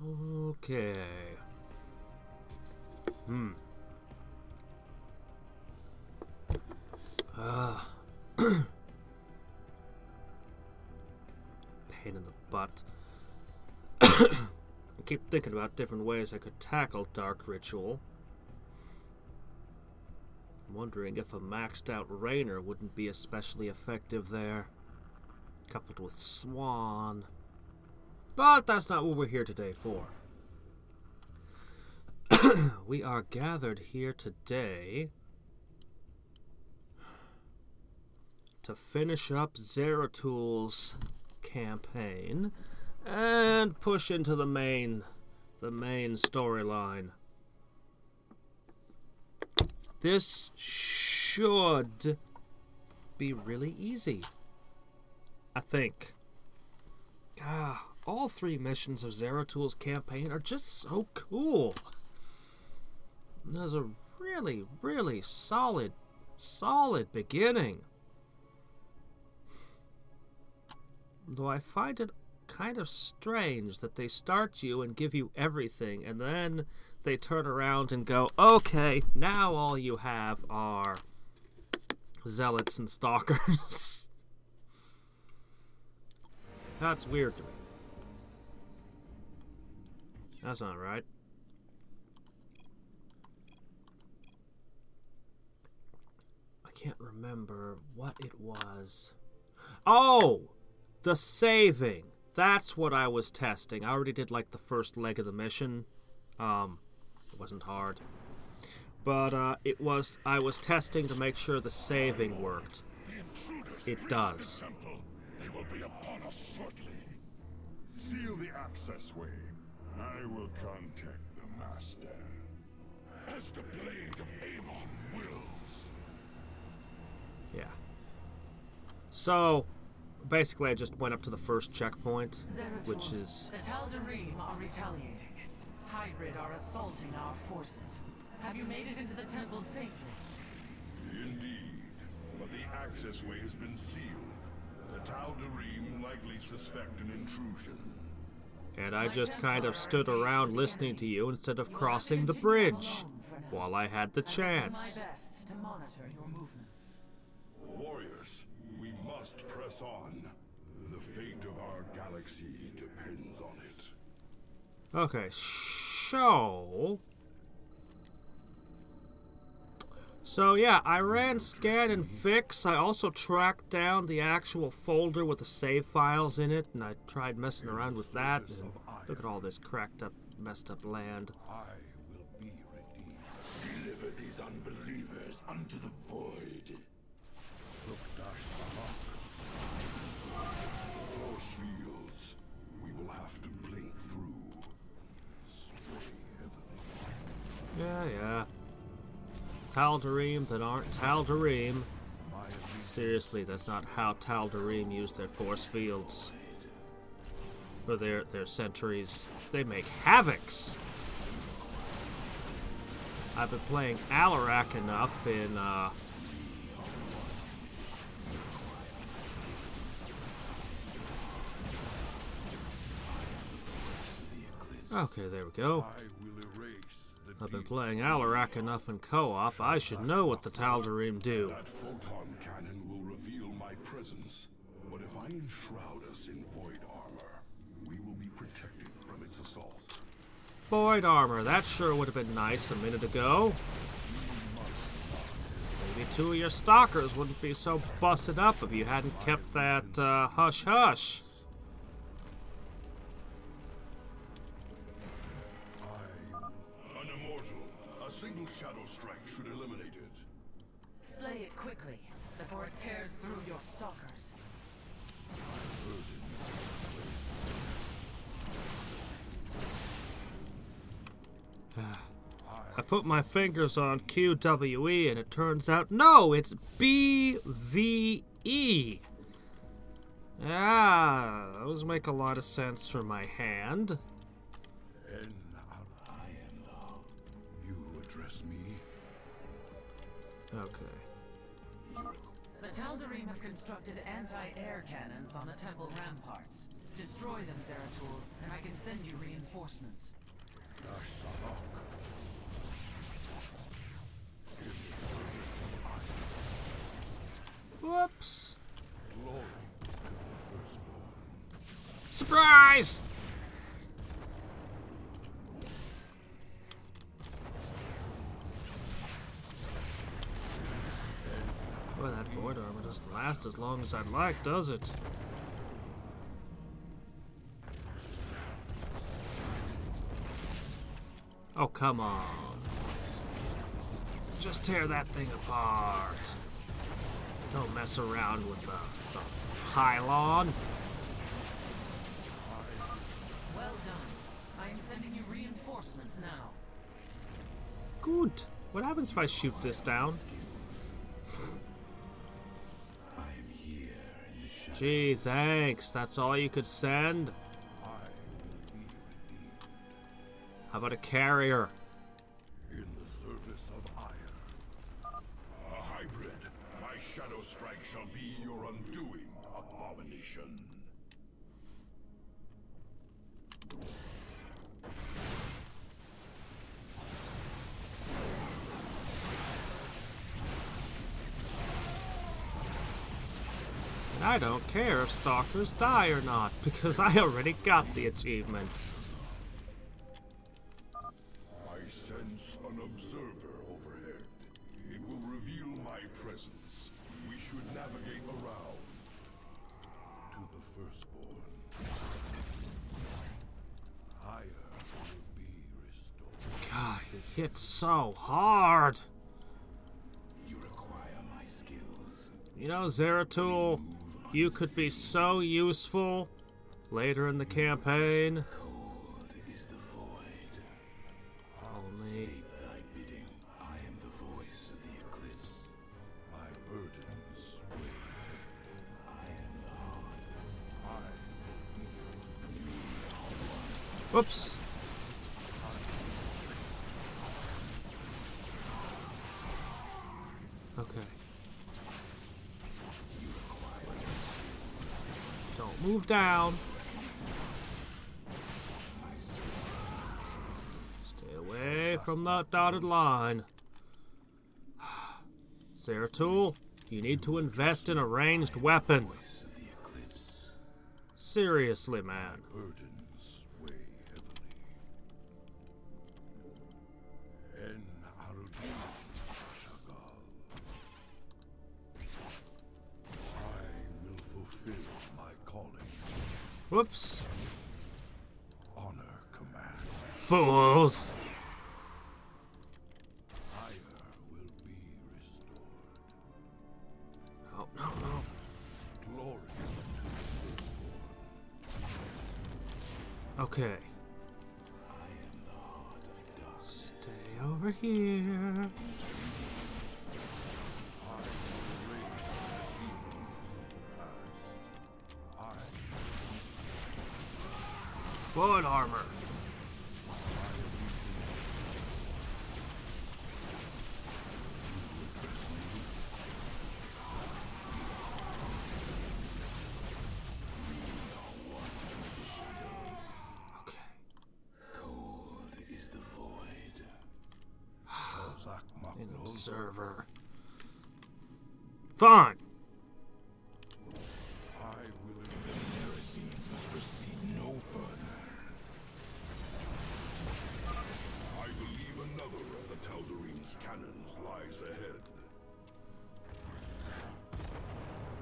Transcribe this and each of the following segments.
Okay. Pain in the butt. I keep thinking about different ways I could tackle Dark Ritual. I'm wondering if a maxed out Rainer wouldn't be especially effective there, coupled with Swan. But that's not what we're here today for. We are gathered here today to finish up Zeratul's campaign and push into the main storyline. This should be really easy, I think. All 3 missions of Zeratul's campaign are just so cool. There's a really, really solid beginning. Though I find it kind of strange that they start you and give you everything, and then they turn around and go, okay, now all you have are zealots and stalkers. That's weird to me. That's not right. I can't remember what it was. Oh! The saving. That's what I was testing. I already did like the first leg of the mission. It wasn't hard. But I was testing to make sure the saving worked. It does. They will be upon us shortly. Seal the access way. I will contact the Master. As the blade of Amon wills. Yeah. So, basically I just went up to the first checkpoint, Zeratul, which is... The Tal'Darim are retaliating. Hybrid are assaulting our forces. Have you made it into the temple safely? Indeed. But the access way has been sealed. The Tal'Darim likely suspect an intrusion. And I just kind of stood around listening to you instead of crossing the bridge while I had the chance. I will do my best to monitor your movements. Warriors, we must press on. The fate of our galaxy depends on it. Okay, So yeah, I ran scan and fix. I also tracked down the actual folder with the save files in it, and I tried messing around with that. And look at all this cracked up, messed up land. I will be redeemed. Deliver these unbelievers unto the void. Force fields. We will have to blink through. Yeah. Tal'Darim that aren't Tal'Darim. Seriously, that's not how Tal'Darim use their force fields. Or their sentries. They make havocs! I've been playing Alarak enough in, Okay, there we go. I've been playing Alarak enough in co-op. I should know what the Tal'Darim do. That photon cannon will reveal my presence. But if I enshroud us in void armor, we will be protected from its assault. Void armor, that sure would have been nice a minute ago. Maybe 2 of your stalkers wouldn't be so busted up if you hadn't kept that hush-hush. An immortal. A single shadow strike should eliminate it. Slay it quickly, before it tears through your stalkers. I put my fingers on QWE and it turns out, no, it's BVE. Yeah, those make a lot of sense for my hand. You address me? Okay. The Tal'Darim have constructed anti-air cannons on the temple ramparts. Destroy them, Zeratul, and I can send you reinforcements. Whoops. Surprise! Boy, that void armor doesn't last as long as I'd like, does it? Oh, come on. Just tear that thing apart. Don't mess around with the pylon. Well done. I am sending you reinforcements now. Good. What happens if I shoot this down? Gee, thanks. That's all you could send? How about a carrier? In the service of Aiur. A hybrid. My shadow strike shall be your undoing, abomination. And I don't care if stalkers die or not, because I already got the achievements. I sense an observer overhead. It will reveal my presence. We should navigate around to the firstborn. Aiur will be restored. God, he hits so hard. You require my skills. You know, Zeratul, you could be so useful later in the campaign. Cold is the void. Follow me. Thy bidding. I am the voice of the eclipse. My burdens weigh heavily. I am the heart. Whoops. Okay. Don't move down. Stay away from that dotted line. Zeratul, you need to invest in a ranged weapon. Voice of the eclipse. Seriously, man. Burdens weigh heavily. En Arudin Shagal. I will fulfill my calling. Whoops. Honor command. Fools. Aiur will be restored. Oh, no, no. Glory to the firstborn. Okay. I am the heart of darkness. Stay over here. I will raise the heroes of the past. Blood armor. Okay. Cold is the void. An observer. Fine. I will the heresy must proceed no further. I believe another of the Tal'Darine's cannons lies ahead.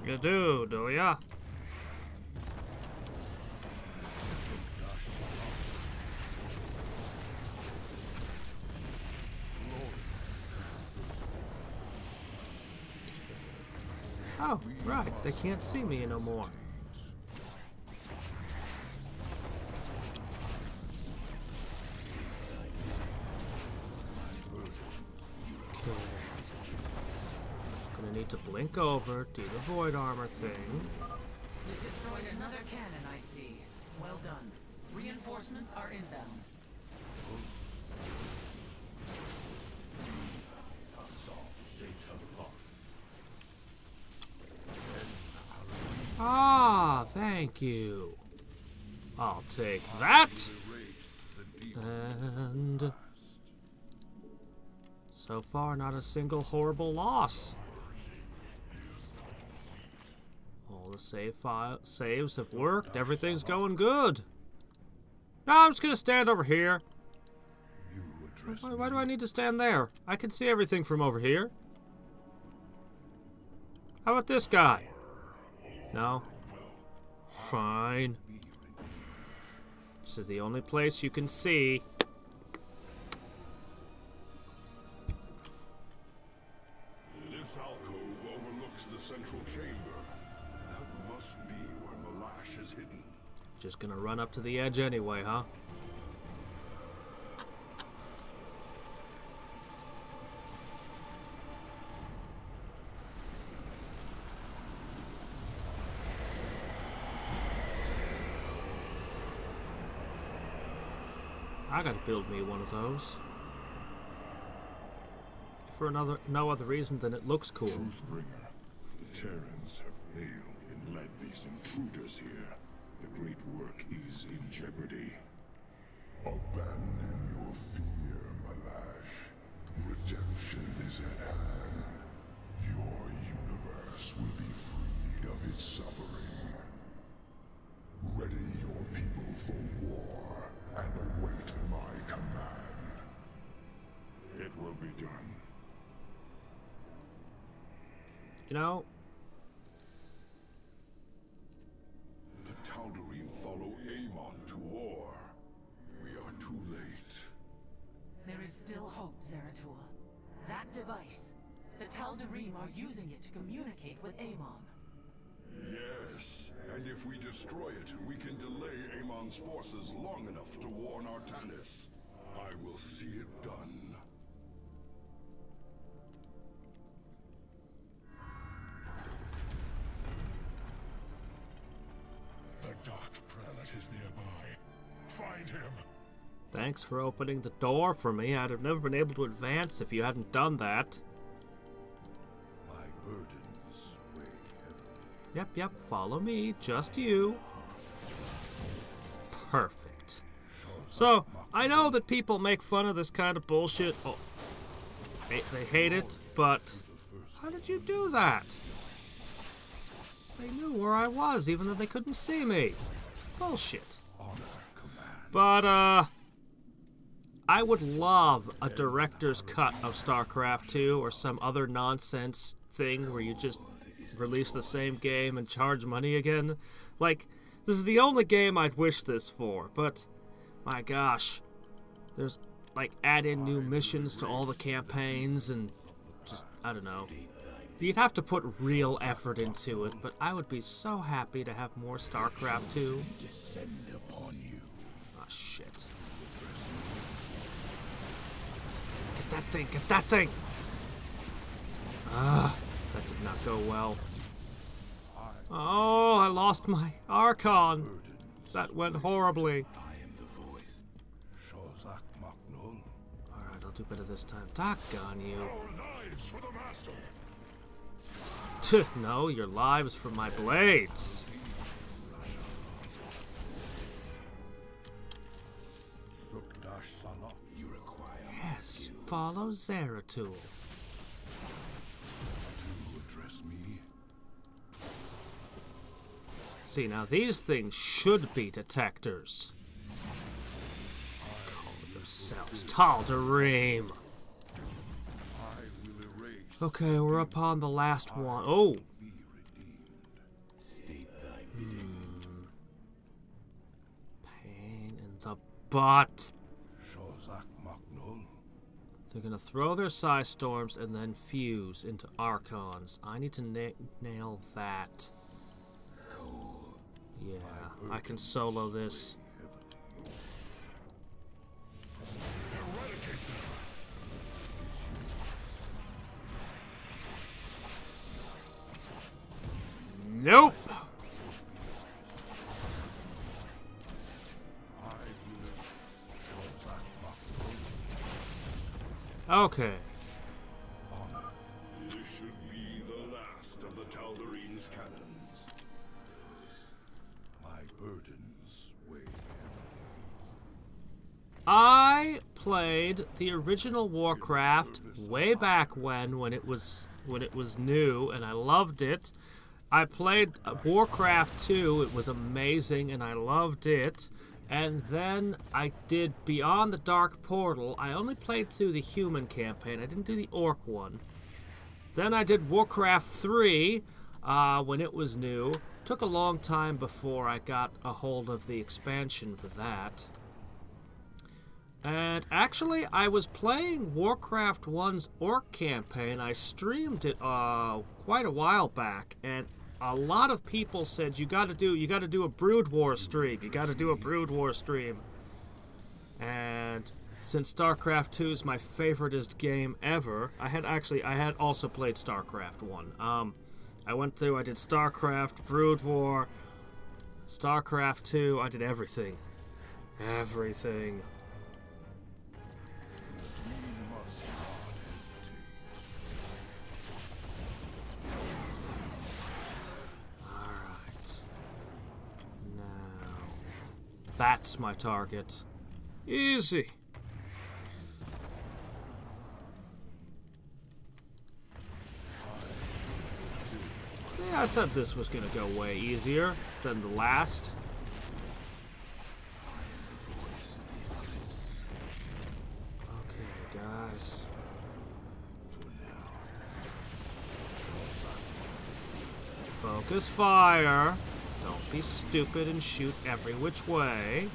You do ya? Oh, right. They can't see me no more. Okay. Gonna need to blink over, do the void armor thing. You've destroyed another cannon, I see. Well done. Reinforcements are inbound. Ah, thank you. I'll take that. And so far, not a single horrible loss. All the saves have worked. Everything's going good. No, I'm just gonna stand over here. Why do I need to stand there? I can see everything from over here. How about this guy? No? Fine. This is the only place you can see. This alcove overlooks the central chamber. That must be where Malash is hidden. Just gonna run up to the edge anyway, huh? I gotta build me one of those. For no other reason than it looks cool. Truthbringer, the Terrans have failed and led these intruders here. The great work is in jeopardy. Abandon your fear, Malash. Redemption is at hand. Your universe will be freed of its suffering. Ready your people for war and await my command. It will be done. You know, The Tal'Darim follow Amon to war. We are too late. There is still hope, Zeratul. That device, the Tal'Darim are using it to communicate with Amon. Yes, and if we destroy it, we can delay Amon's forces long enough to warn Artanis. I will see it done. The Dark Prelate is nearby. Find him. thanks for opening the door for me. I'd have never been able to advance if you hadn't done that. My burdens weigh heavily. Yep, follow me. Just you. Perfect. So, I know that people make fun of this kind of bullshit. Oh, they hate it, but how did you do that? They knew where I was, even though they couldn't see me. Bullshit. But, I would love a director's cut of StarCraft 2 or some other nonsense thing where you just release the same game and charge money again. Like, this is the only game I'd wish this for, but my gosh. There's, like, add in new missions to all the campaigns and just, I don't know. You'd have to put real effort into it, but I would be so happy to have more StarCraft 2. Descend upon you. Ah, shit. Get that thing, get that thing! Ah, that did not go well. Oh, I lost my Archon. That went horribly. Alright, I'll do better this time. Doggone you. Our lives for the Master. No, your lives for my blades. Yes, follow Zeratul. See, now these things should be detectors. Call yourselves Tal'Darim. Okay, we're up on the last one. Oh! Pain in the butt. They're gonna throw their Psi Storms and then fuse into Archons. I need to nail that. Yeah, I can solo this. Nope. Okay. This should be the last of the Tal'Darim's cannons. My burdens weigh I played the original Warcraft way back when it was new, and I loved it. I played Warcraft 2. It was amazing, and I loved it. And then I did Beyond the Dark Portal. I only played through the human campaign. I didn't do the orc one. Then I did Warcraft 3 when it was new. Took a long time before I got a hold of the expansion for that. And actually, I was playing Warcraft 1's orc campaign. I streamed it quite a while back, and a lot of people said you got to do a Brood War stream. You got to do a Brood War stream. And since StarCraft 2 is my favoriteest game ever, I had also played StarCraft 1. I went through. I did StarCraft, Brood War, StarCraft 2. I did everything. Everything. That's my target. Easy. Yeah, I said this was gonna go way easier than the last. Okay, guys. Focus fire. Don't be stupid and shoot every which way.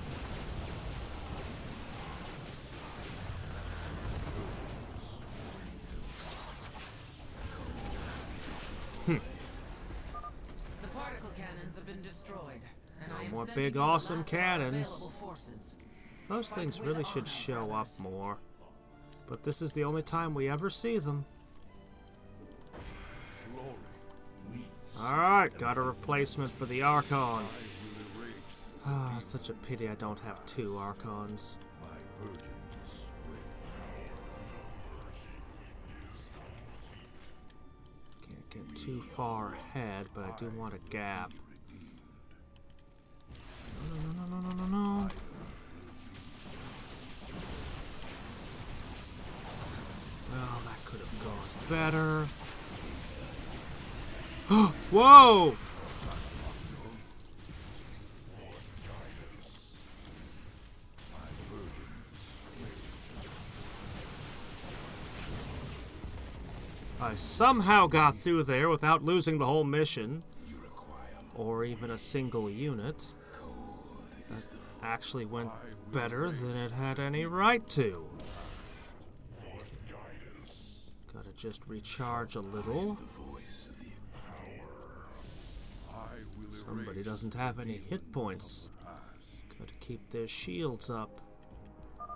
The particle cannons have been destroyed. And I am more sending big, you the awesome last of our cannons. available forces. Those things Fight with really should honor, show up brothers. more. But this is the only time we ever see them. Alright, got a replacement for the Archon. Ah, such a pity I don't have 2 Archons. Can't get too far ahead, but I do want a gap. No. Well, that could have gone better. Whoa! I somehow got through there without losing the whole mission. Or even a single unit. That actually went better than it had any right to. Gotta just recharge a little. Somebody doesn't have any hit points. Gotta keep their shields up. A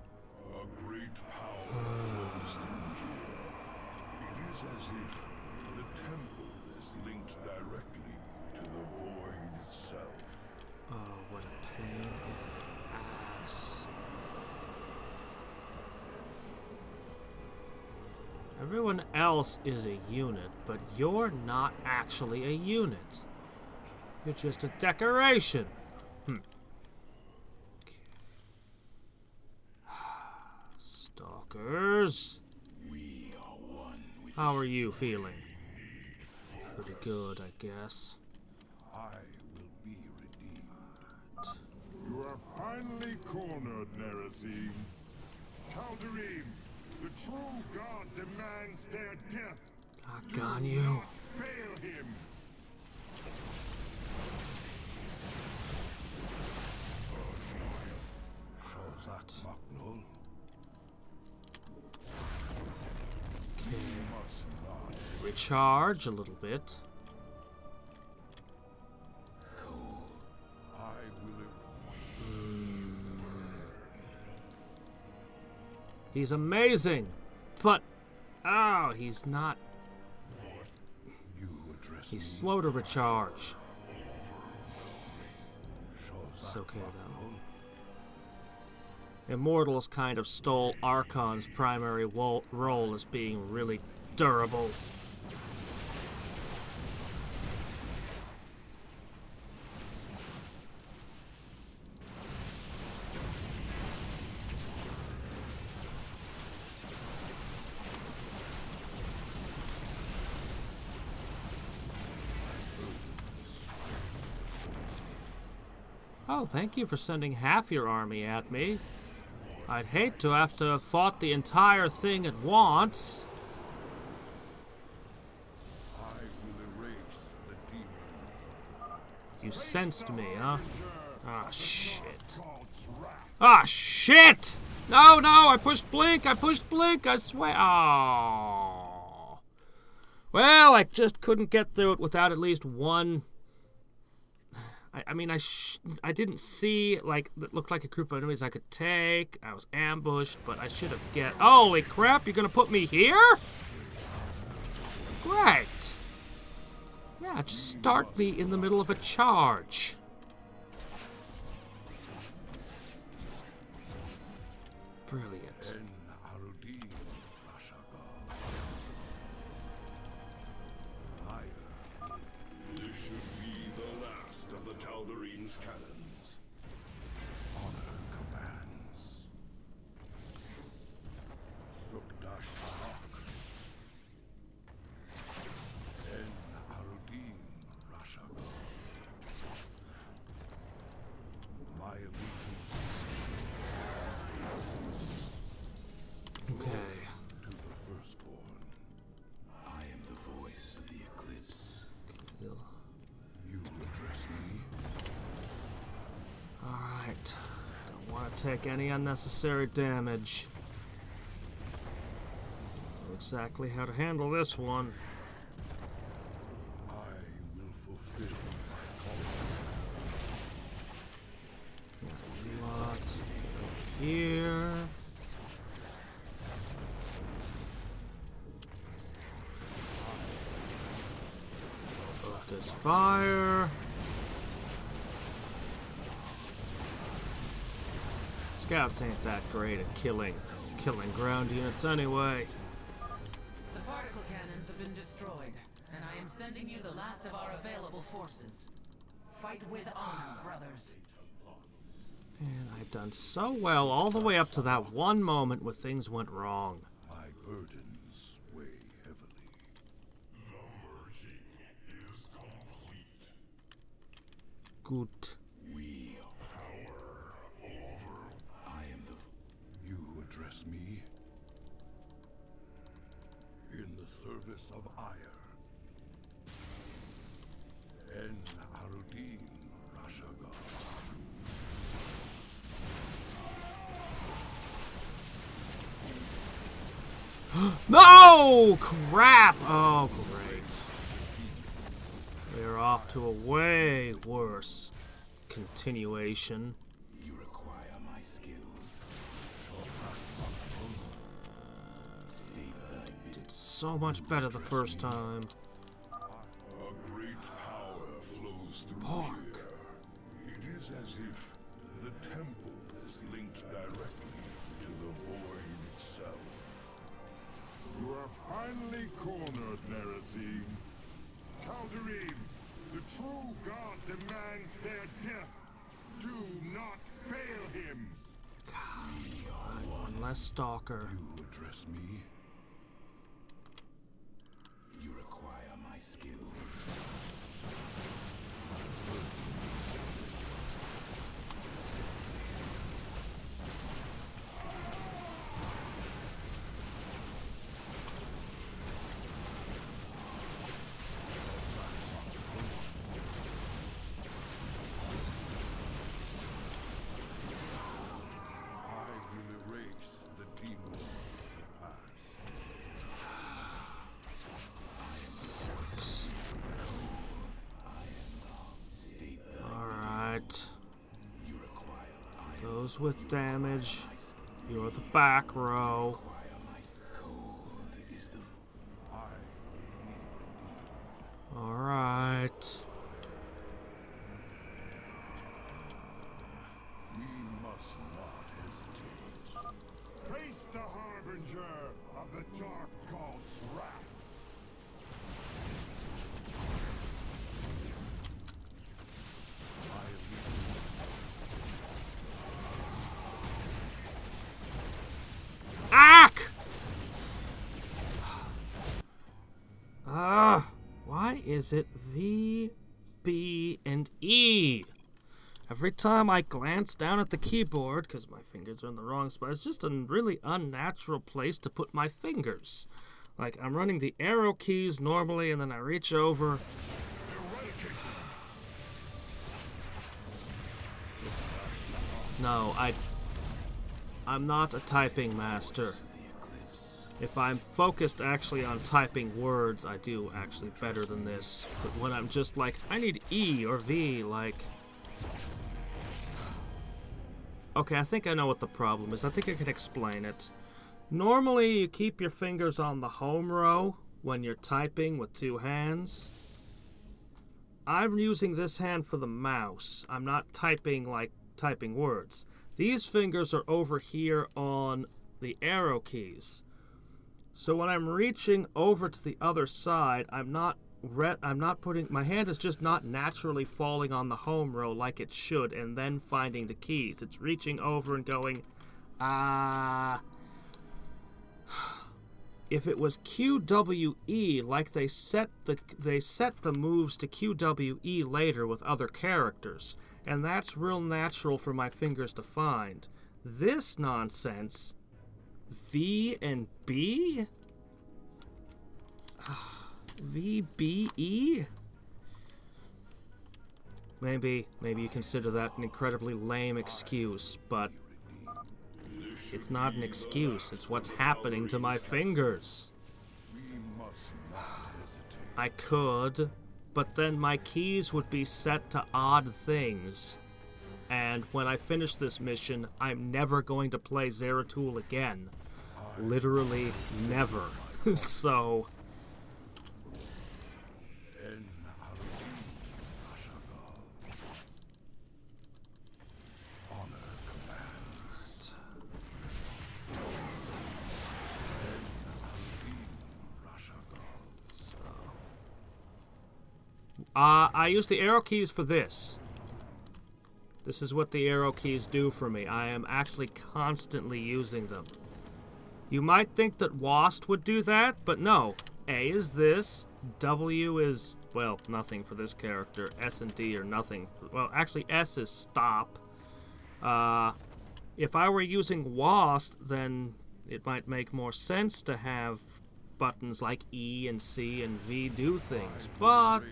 great power flows through you. It is as if the temple is linked directly to the void itself. Oh, what a pain in the ass. Everyone else is a unit, but you're not actually a unit. You're just a decoration. Okay. Stalkers. We are one with How are you feeling? Pretty good, I guess. I will be redeemed. You are finally cornered, Nerazim. Tal'Darim, the true god demands their death. Doggone you. Fail him. Okay. Recharge a little bit. He's amazing, but oh, he's not. He's slow to recharge. It's okay though. Immortals kind of stole Archon's primary role as being really durable. Oh, thank you for sending half your army at me. I'd hate to have to have fought the entire thing at once. I will erase the demons. You sensed me, huh? Ah, shit. Ah, shit! No, no, I pushed blink, I swear. Oh. Well, I just couldn't get through it without at least one. I mean, I didn't see, like, it looked like a group of enemies I could take. I was ambushed, but I should have Holy crap, you're gonna put me here? Great. Yeah, just start me in the middle of a charge. Brilliant. This should be the last of the Tal'Darine's cannons. Honor commands. Sukdash Harak. En Arudin Rashaga. My allegiance. Okay. To the firstborn. I am the voice of the eclipse. You address me? Alright. Don't want to take any unnecessary damage. Know exactly how to handle this one. I will fulfill my calling. Lot here. Focus fire. Scouts ain't that great at killing ground units anyway. The particle cannons have been destroyed, and I am sending you the last of our available forces. Fight with honor, brothers. And I've done so well all the way up to that one moment where things went wrong. My burdens weigh heavily. The merging is complete. Good. We power over. I am the. You address me in the service of Aiur. En Arudin Rashaga. No! Crap! Oh, great. We're off to a way worse continuation. You require my skills. Did so much better the first time. A great power flows through Pork. here. It is as if the temple is linked directly to the void itself. You are finally cornered, Nerazim. Tal'Darim, the true god demands their death. Do not fail him. One less stalker. You address me. You require my skills. I will erase the demons of the past. Sucks. Alright. Those with damage. You're the back row. Alright. We must not hesitate. Face the harbinger of the dark god's wrath. Ack! Why is it V, B, and E? Every time I glance down at the keyboard, because my fingers are in the wrong spot, it's just a really unnatural place to put my fingers. Like, I'm running the arrow keys normally, and then I reach over. No, I'm not a typing master. If I'm focused actually on typing words, I do actually better than this. But when I'm just like, I need E or V, like... Okay, I think I know what the problem is. I think I can explain it. Normally, you keep your fingers on the home row when you're typing with two hands. I'm using this hand for the mouse. I'm not typing like typing words. These fingers are over here on the arrow keys. So when I'm reaching over to the other side, I'm not putting, my hand is just not naturally falling on the home row like it should and then finding the keys. It's reaching over and going, If it was QWE, like they set the moves to QWE later with other characters, and that's real natural for my fingers to find. This nonsense, V and B? VBE? Maybe you consider that an incredibly lame excuse, but it's not an excuse. It's what's happening to my fingers. I could, but then my keys would be set to odd things. And when I finish this mission, I'm never going to play Zeratul again. Literally never. So... I use the arrow keys for this. This is what the arrow keys do for me. I am actually constantly using them. You might think that WASD would do that, but no. A is this. W is, well, nothing for this character. S and D are nothing. Well, actually, S is stop. If I were using WASD, then it might make more sense to have buttons like E and C and V do things, but...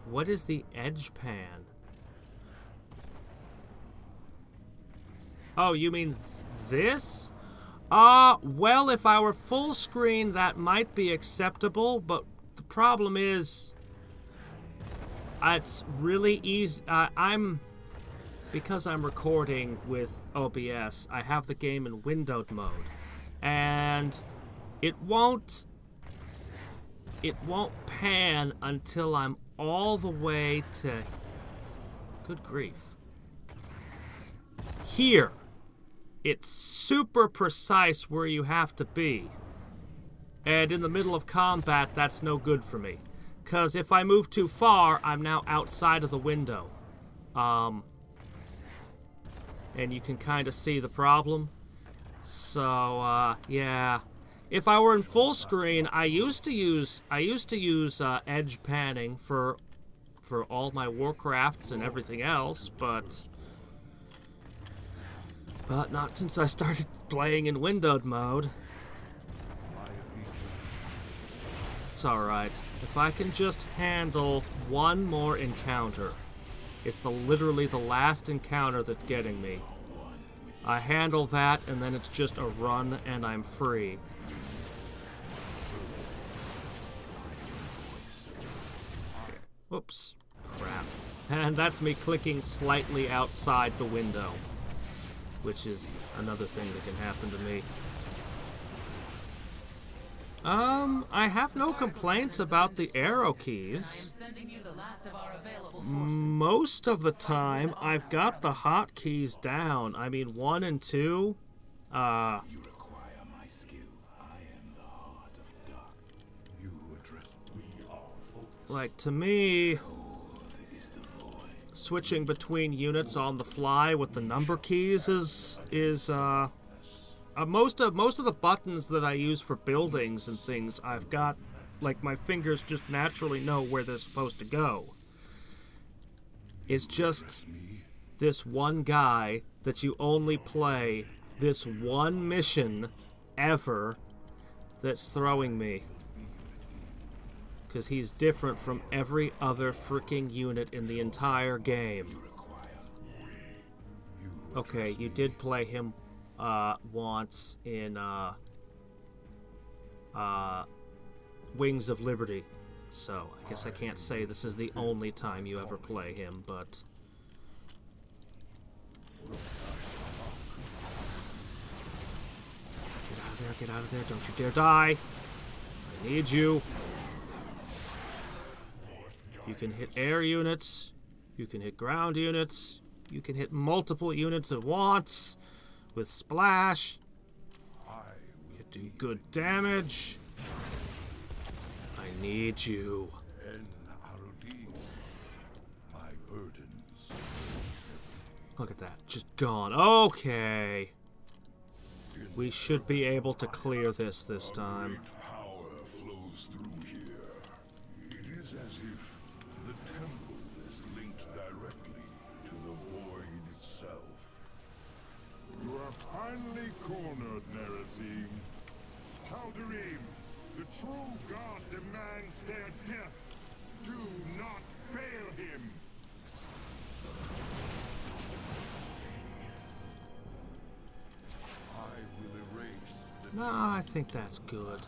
What is the edge pan? Oh, you mean this? Well, if I were full screen, that might be acceptable, but the problem is... it's really easy. Because I'm recording with OBS, I have the game in windowed mode. And it won't pan until I'm all the way to... Good grief. Here. It's super precise where you have to be. And in the middle of combat, that's no good for me. Because if I move too far, I'm now outside of the window. And you can kind of see the problem. So, yeah. If I were in full screen, I used to use edge panning for all my Warcrafts and everything else, but not since I started playing in windowed mode. It's alright. If I can just handle one more encounter. It's literally the last encounter that's getting me. I handle that, and then it's just a run, and I'm free. Whoops. Crap. And that's me clicking slightly outside the window. Which is another thing that can happen to me. I have no complaints about the arrow keys. Most of the time, I've got the hotkeys down. I mean, 1 and 2. Like, to me, switching between units on the fly with the number keys is most of the buttons that I use for buildings and things, I've got, like, my fingers just naturally know where they're supposed to go. It's just this one guy that you only play this one mission ever that's throwing me. Because he's different from every other freaking unit in the entire game. Okay, you did play him once in Wings of Liberty. So, I guess I can't say this is the only time you ever play him, but... Get out of there, don't you dare die! I need you! You can hit air units, you can hit ground units, you can hit multiple units at once, with splash. You do good damage. I need you. Look at that, just gone. Okay. We should be able to clear this time. Power flows through here. It is as if the temple is linked directly to the void itself. You are finally cornered, Nerazim. Tal'Darim, the true god demands their death. Do not fail him. No, I think that's good.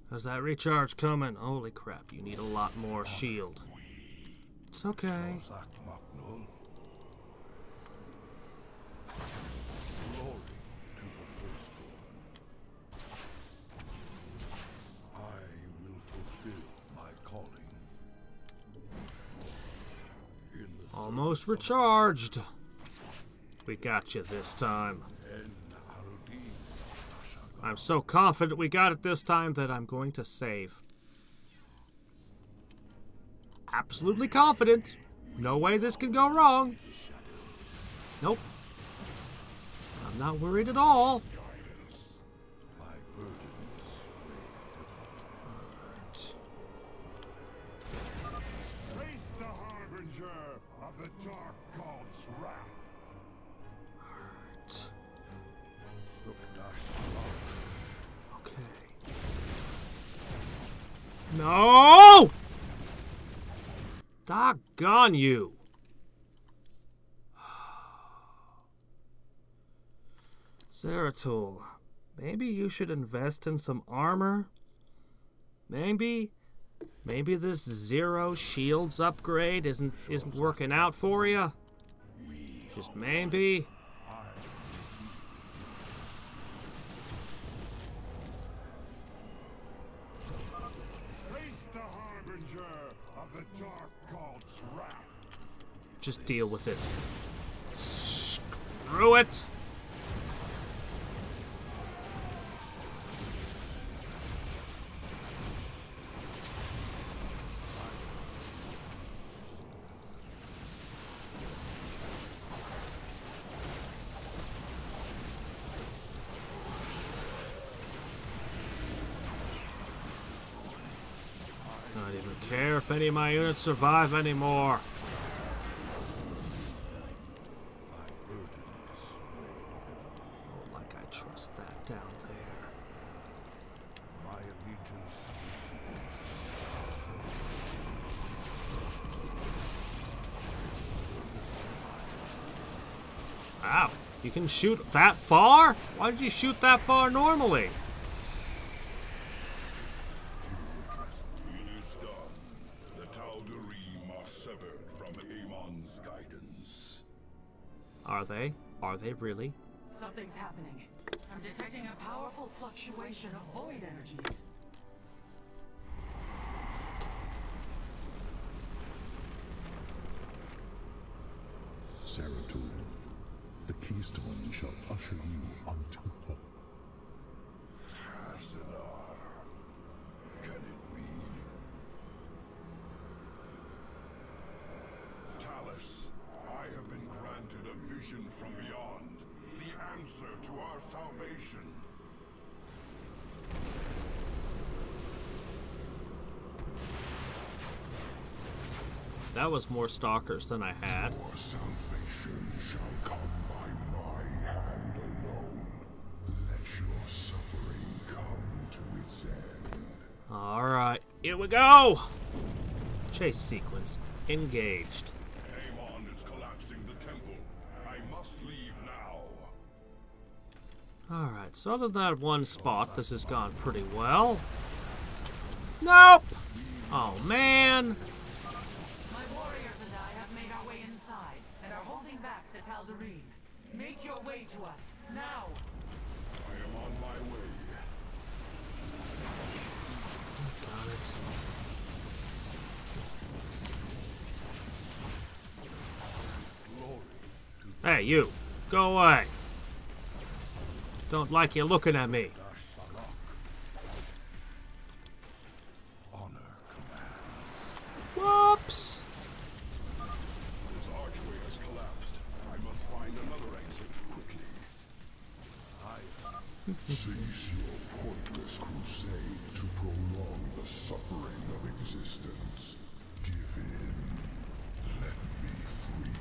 How's that recharge coming? Holy crap, you need a lot more shield. It's okay. Almost recharged. We got you this time. I'm so confident we got it this time that I'm going to save. Absolutely confident. No way this can go wrong. Nope. I'm not worried at all. Face the harbinger of the dark god's wrath. Okay. No! Doggone you! Zeratul, maybe you should invest in some armor? Maybe this Zero Shields upgrade isn't working out for you? Just maybe? Face the harbinger of the dark god's wrath. Just deal with it. Screw it! I don't even care if any of my units survive anymore. Oh, like I trust that down there. My allegiance. Wow, you can shoot that far? Why did you shoot that far normally? It is done. The Tal'Darim are severed from Amon's guidance. Are they? Are they really? Something's happening. I'm detecting a powerful fluctuation of void energies. Zeratul, the keystone shall usher you unto hope. Tassadar, can it be? Talus, I have been granted a vision from beyond. The answer that was more stalkers than I had. Your salvation shall come by my hand alone. Let your suffering come to its end. Alright, here we go! Chase sequence engaged. Amon is collapsing the temple. I must leave now. Alright, so other than that one spot, this has gone pretty well. Nope! Oh, man! My warriors and I have made our way inside and are holding back the Tal'Darim. Make your way to us, now! I am on my way. Got it. Hey, you! Go away! Don't like you looking at me. Whoops! This archway has collapsed. I must find another exit quickly. Cease your pointless crusade to prolong the suffering of existence. Give in. Let me free you.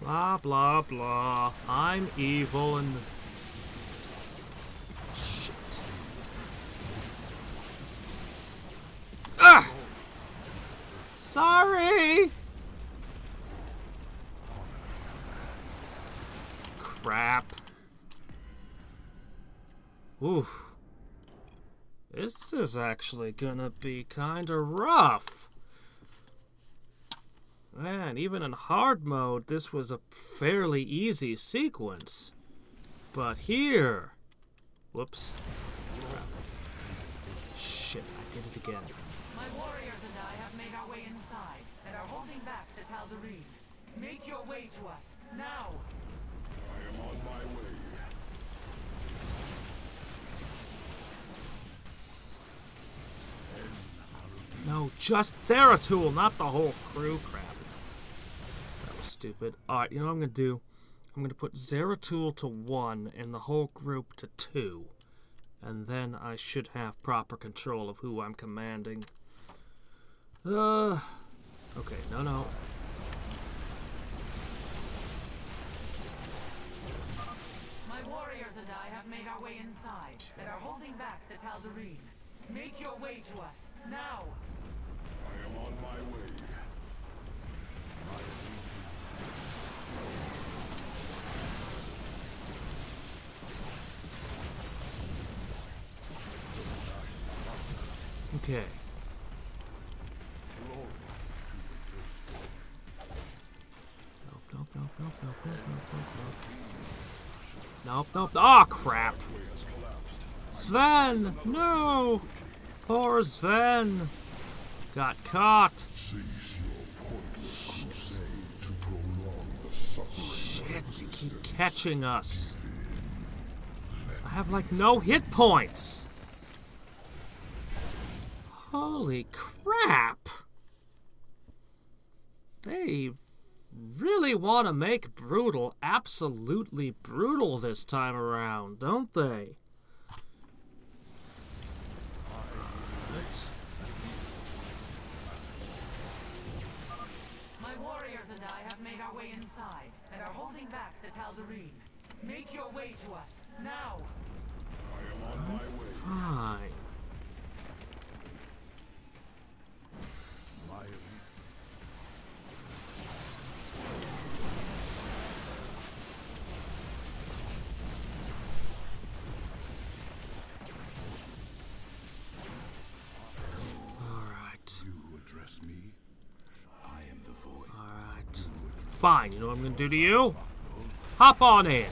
Blah, blah, blah. I'm evil and... Shit. Ah! Sorry! Crap. Oof. This is actually gonna be kinda rough. Man, even in hard mode, this was a fairly easy sequence. But here... Whoops. Crap. Shit, I did it again. My warriors and I have made our way inside and are holding back the Tal'Darim. Make your way to us, now! I am on my way. No, just Zeratul, not the whole crew. Crap. That was stupid. Alright, you know what I'm going to do? I'm going to put Zeratul to 1 and the whole group to 2. And then I should have proper control of who I'm commanding. Okay, no. My warriors and I have made our way inside and are holding back the Tal'Darim. Make your way to us, now! I am on my way. Okay. Nope. Oh, crap. Sven! No! Poor Sven! Got caught. Cease your pointless crusade to prolong the suffering. Shit, they keep catching us. I have like no hit points. Holy crap! They really want to make brutal absolutely brutal this time around, don't they? Alright. My warriors and I have made our way inside and are holding back the Tal'Darim. Make your way to us, now! I am on my way. Fine. Fine, you know what I'm gonna do to you? Hop on in.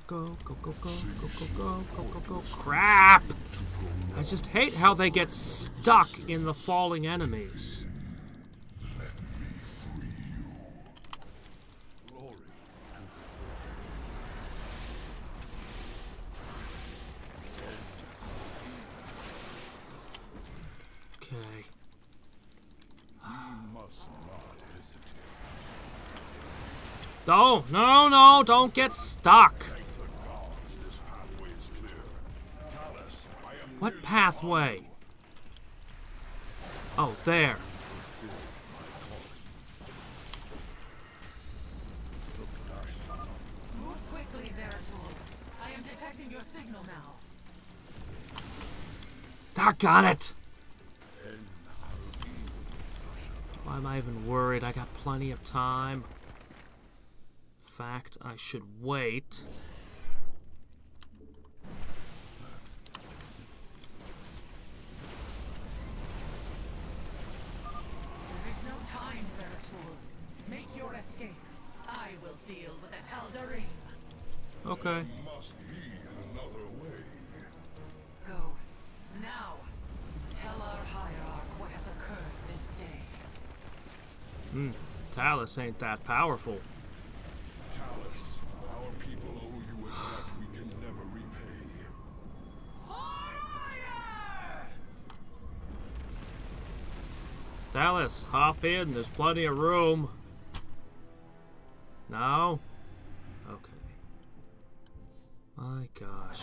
Go. Crap! I just hate how they get stuck in the falling enemies. Let me free you. Glory Okay. No, don't get stuck. What pathway? Oh, there. Move quickly, Zeratul. I am detecting your signal now. Doggone it! Why am I even worried? I got plenty of time. In fact, I should wait. There is no time, Zeratul. Make your escape. I will deal with the Tal'Darim. Okay. Must be another way. Go. Now. Tell our hierarch what has occurred this day. Talus ain't that powerful. Talus, our people owe you a debt we can never repay. Talus, hop in. There's plenty of room. No? Okay. My gosh.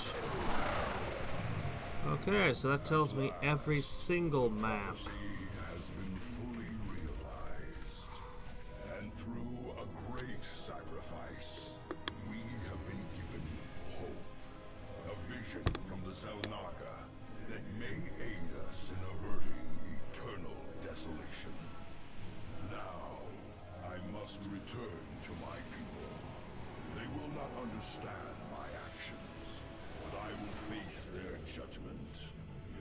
Okay, so that tells me every single map. Has been fully realized, and through a great sacrifice, we have been given hope, a vision from the Zelnaga that may aid us in averting eternal desolation. Now, I must return to my people. They will not understand my actions, but I will face their judgment.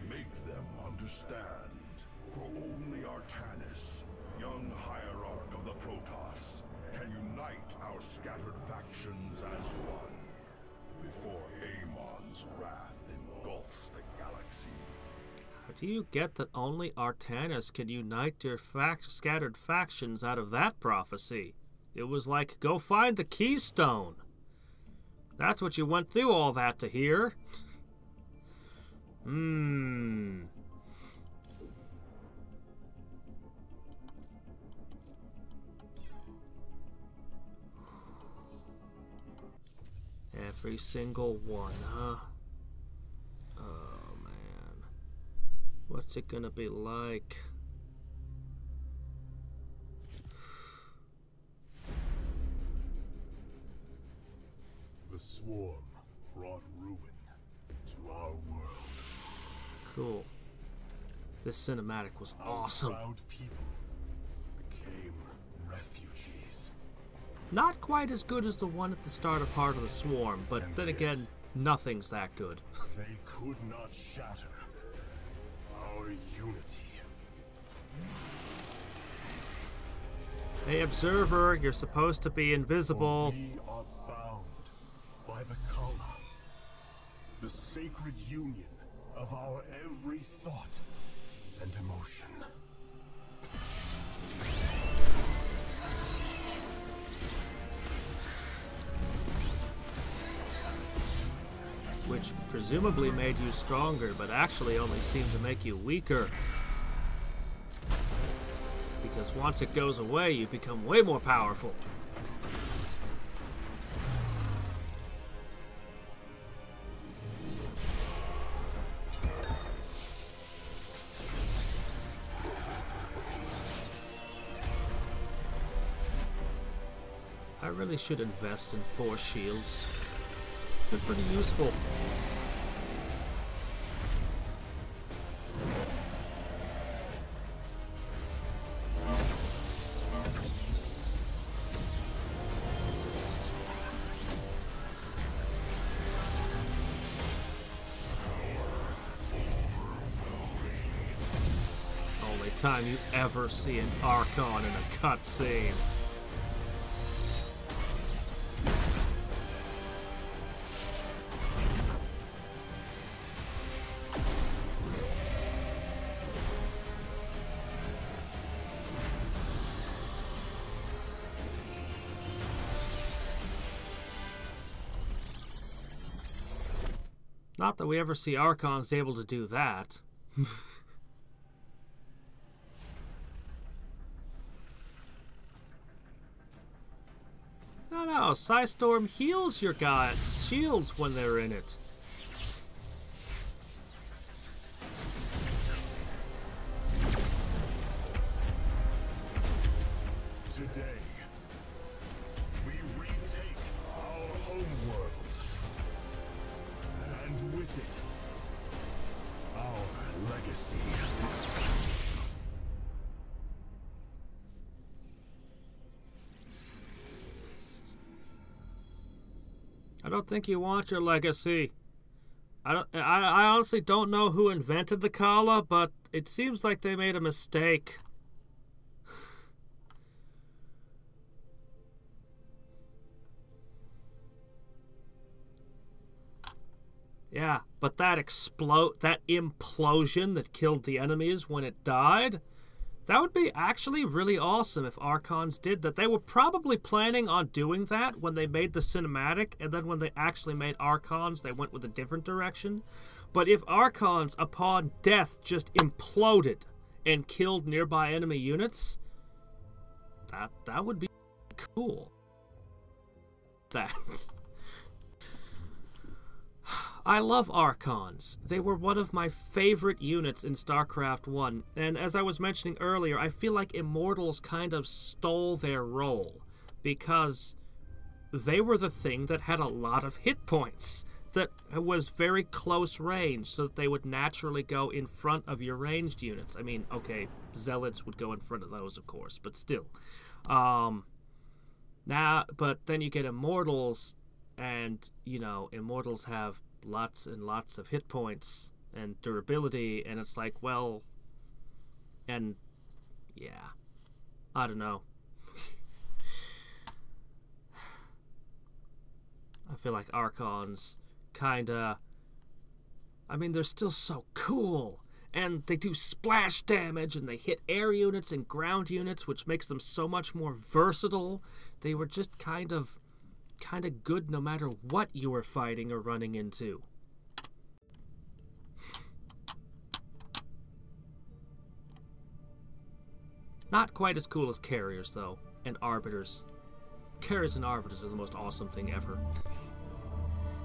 Make them understand. For only Artanis, young hierarch of the Protoss, can unite our scattered factions as one, before Amon's wrath engulfs the galaxy. How do you get that only Artanis can unite your scattered factions out of that prophecy? It was like, go find the keystone. That's what you went through all that to hear. Every single one, huh? Oh, man. What's it gonna be like? The swarm brought ruin to our world. Cool. This cinematic was awesome. Our proud people became refugees. Not quite as good as the one at the start of Heart of the Swarm, but And then yet- again, nothing's that good. They could not shatter our unity. Hey, Observer, you're supposed to be For invisible. we are bound by the Kala, the sacred union of our every thought and emotion. Which presumably made you stronger, but actually only seemed to make you weaker. Because once it goes away, you become way more powerful. I really should invest in force shields. They're pretty useful. Only time you ever see an Archon in a cutscene. Not that we ever see Archons able to do that. Oh, Psystorm heals your guys' shields when they're in it. Today, we retake our homeworld. And with it, our legacy. I don't think you want your legacy. I honestly don't know who invented the Kala, but it seems like they made a mistake. Yeah, but that implosion that killed the enemies when it died, that would be actually really awesome if Archons did that. They were probably planning on doing that when they made the cinematic, and then when they actually made Archons, they went with a different direction. But if Archons, upon death, just imploded and killed nearby enemy units, that would be cool. That... I love Archons. They were one of my favorite units in StarCraft 1, and as I was mentioning earlier, I feel like Immortals kind of stole their role, because they were the thing that had a lot of hit points, that was very close range, so that they would naturally go in front of your ranged units. I mean, okay, Zealots would go in front of those, of course, but still. But then you get Immortals, and, you know, Immortals have lots and lots of hit points and durability, and it's like, well, and yeah, I don't know. I feel like Archons kinda, I mean, they're still so cool, and they do splash damage, and they hit air units and ground units, which makes them so much more versatile. They were just kind of good no matter what you were fighting or running into. Not quite as cool as Carriers, though, and Arbiters. Carriers and Arbiters are the most awesome thing ever.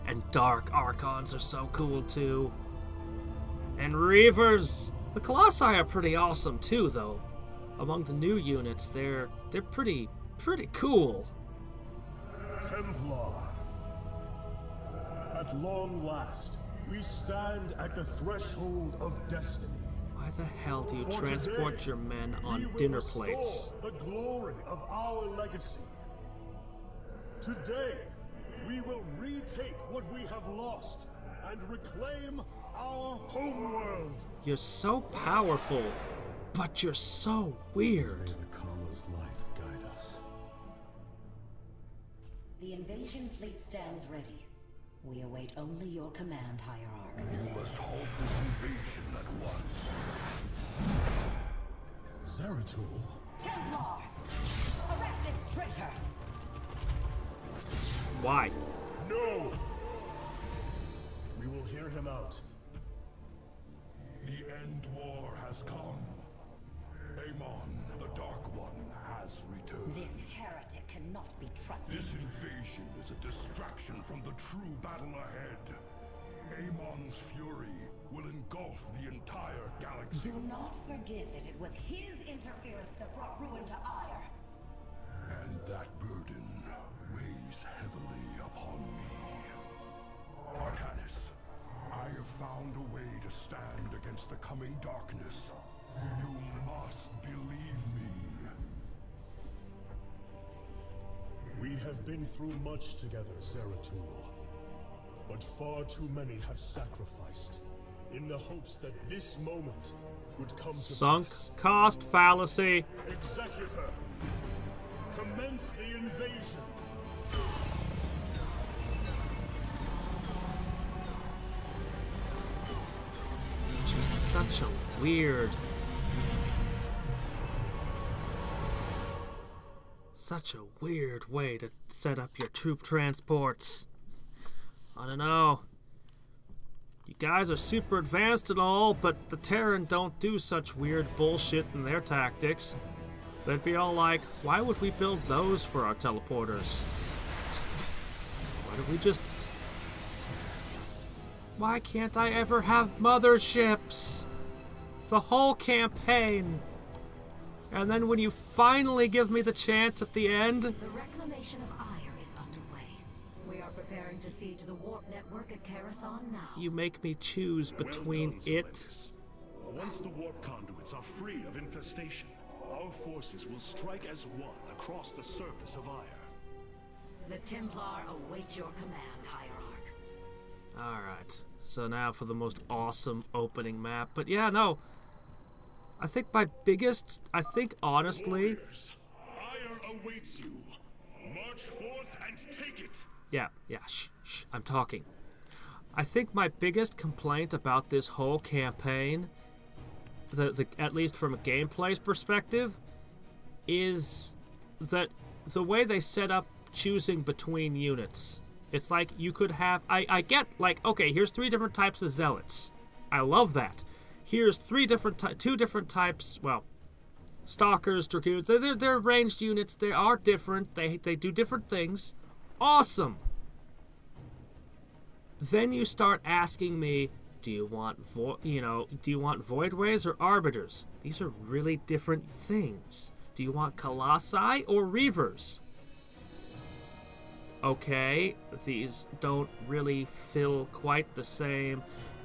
And Dark Archons are so cool, too. And Reavers! The Colossi are pretty awesome, too, though. Among the new units, they're pretty cool. Templar. At long last, we stand at the threshold of destiny. Why the hell do you For transport today, your men we on will dinner restore plates? the glory of our legacy. Today, we will retake what we have lost and reclaim our homeworld. You're so powerful, but you're so weird. May the Kala's life guide us. The invasion fleet stands ready. We await only your command, Hierarch. You must halt this invasion at once. Zeratul? Templar! Arrest this traitor! Why? No! We will hear him out. The end war has come. Amon, the Dark One, has returned. This heretic cannot be trusted. This invasion is a distraction from the true battle ahead. Amon's fury will engulf the entire galaxy. Do not forget that it was his interference that brought ruin to Aiur. And that burden weighs heavily upon me. Arcanus, I have found a way to stand against the coming darkness. You must believe me. We have been through much together, Zeratul. But far too many have sacrificed in the hopes that this moment would come to Sunk pass. cost fallacy. Executor, commence the invasion. Just such a weird way to set up your troop transports. I don't know. You guys are super advanced and all, but the Terran don't do such weird bullshit in their tactics. They'd be all like, why would we build those for our teleporters? we just... Why can't I ever have motherships? The whole campaign. And then when you finally give me the chance at the end... The reclamation of Aiur is underway. We are preparing to siege the warp network at Karasan now. You make me choose between it... Once the warp conduits are free of infestation, our forces will strike as one across the surface of Aiur. The Templar await your command, Hierarch. Alright, so now for the most awesome opening map. But yeah, no. I think my biggest... I think, honestly... Warriors, Aiur awaits you. March forth and take it. Yeah, shh, I'm talking. I think my biggest complaint about this whole campaign, at least from a gameplay perspective, is that the way they set up choosing between units. It's like you could have... I get, like, okay, here's 3 different types of zealots. I love that. Here's two different types, well, stalkers, dragoons. They're ranged units. They are different. They do different things. Awesome. Then you start asking me, do you want voidways or arbiters? These are really different things. Do you want colossi or reavers? Okay, these don't really feel quite the same.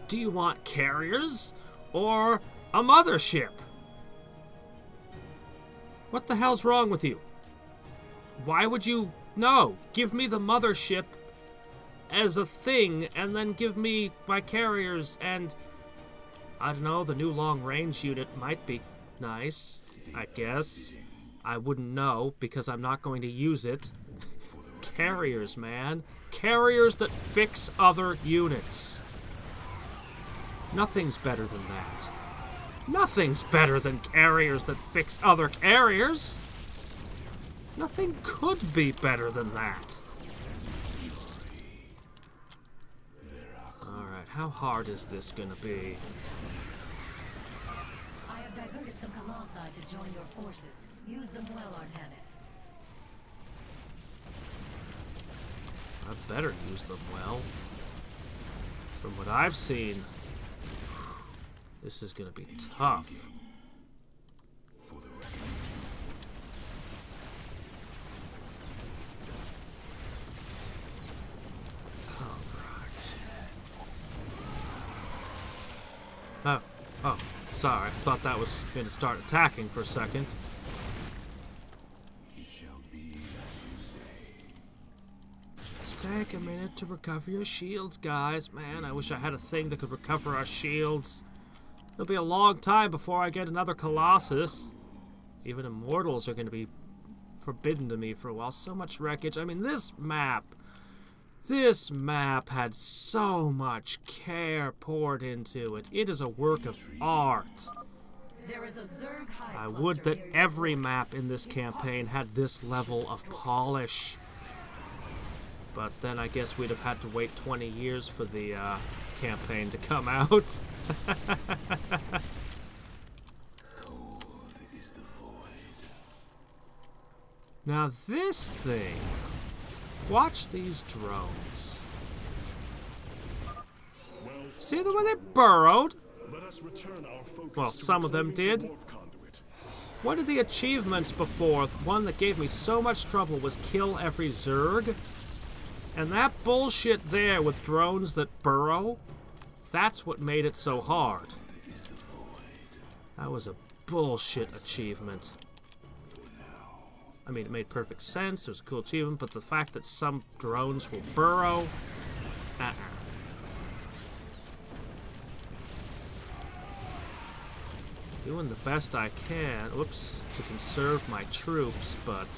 Do you want carriers or a mothership? What the hell's wrong with you? Why would you... No, give me the mothership as a thing, and then give me my carriers, and... I don't know, the new long-range unit might be nice, I guess. I wouldn't know, because I'm not going to use it. Carriers, man. Carriers that fix other units. Nothing's better than that. Nothing's better than carriers that fix other carriers. Nothing could be better than that. Alright, how hard is this gonna be? I have diverted some colossi to join your forces. Use them well, Artanis. I better use them well. From what I've seen, this is gonna be tough. Alright. Oh, sorry. I thought that was gonna start attacking for a second. Take a minute to recover your shields, guys. Man, I wish I had a thing that could recover our shields. It'll be a long time before I get another Colossus. Even Immortals are going to be forbidden to me for a while. So much wreckage. I mean, this map had so much care poured into it. It is a work of art. There is a Zerg hive I would cluster that near every map in this campaign had this level of polish. But then I guess we'd have had to wait 20 years for the campaign to come out. Now this thing, watch these drones. See the way they burrowed? Let us return our focus Well, to some of them reclaiming did. the warp conduit. One of the achievements before, one that gave me so much trouble, was kill every Zerg. And that bullshit there with drones that burrow, that's what made it so hard. That was a bullshit achievement. I mean, it made perfect sense, it was a cool achievement, but the fact that some drones will burrow, Doing the best I can, whoops, to conserve my troops, but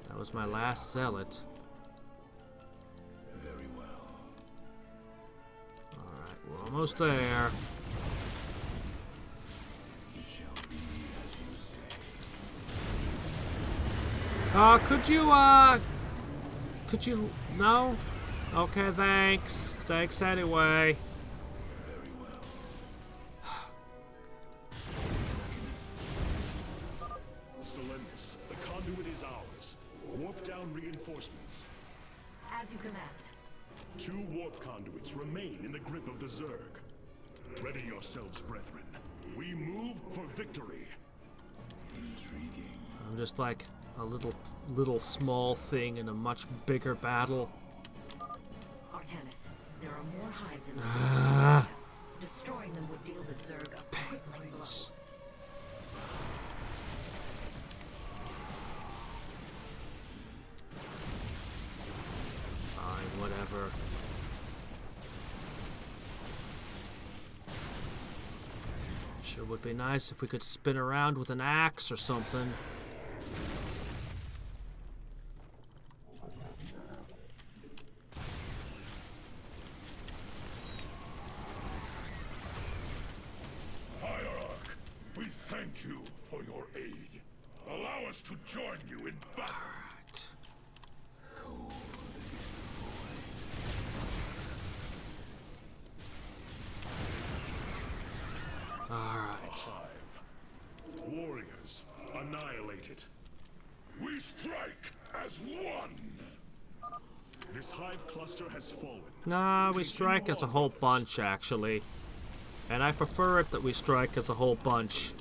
that was my last zealot. We're almost there. Could you, no? Okay, thanks. Thanks anyway. Selenius, the conduit is ours. Warp down reinforcements. As you command. 2 warp conduits remain in the grip of the Zerg. Ready yourselves, brethren. We move for victory. I'm just like a little small thing in a much bigger battle. Artemis, there are more hives in the Zerg. Destroying them would deal the Zerg a crippling blow. Fine, whatever. Sure would be nice if we could spin around with an axe or something. Hierarch, we thank you for your aid. Allow us to join you in battle. Alright. Hive. Warriors, annihilate it. We strike as one. This hive cluster has fallen. Nah, we strike as a whole bunch, actually. And I prefer it that we strike as a whole bunch.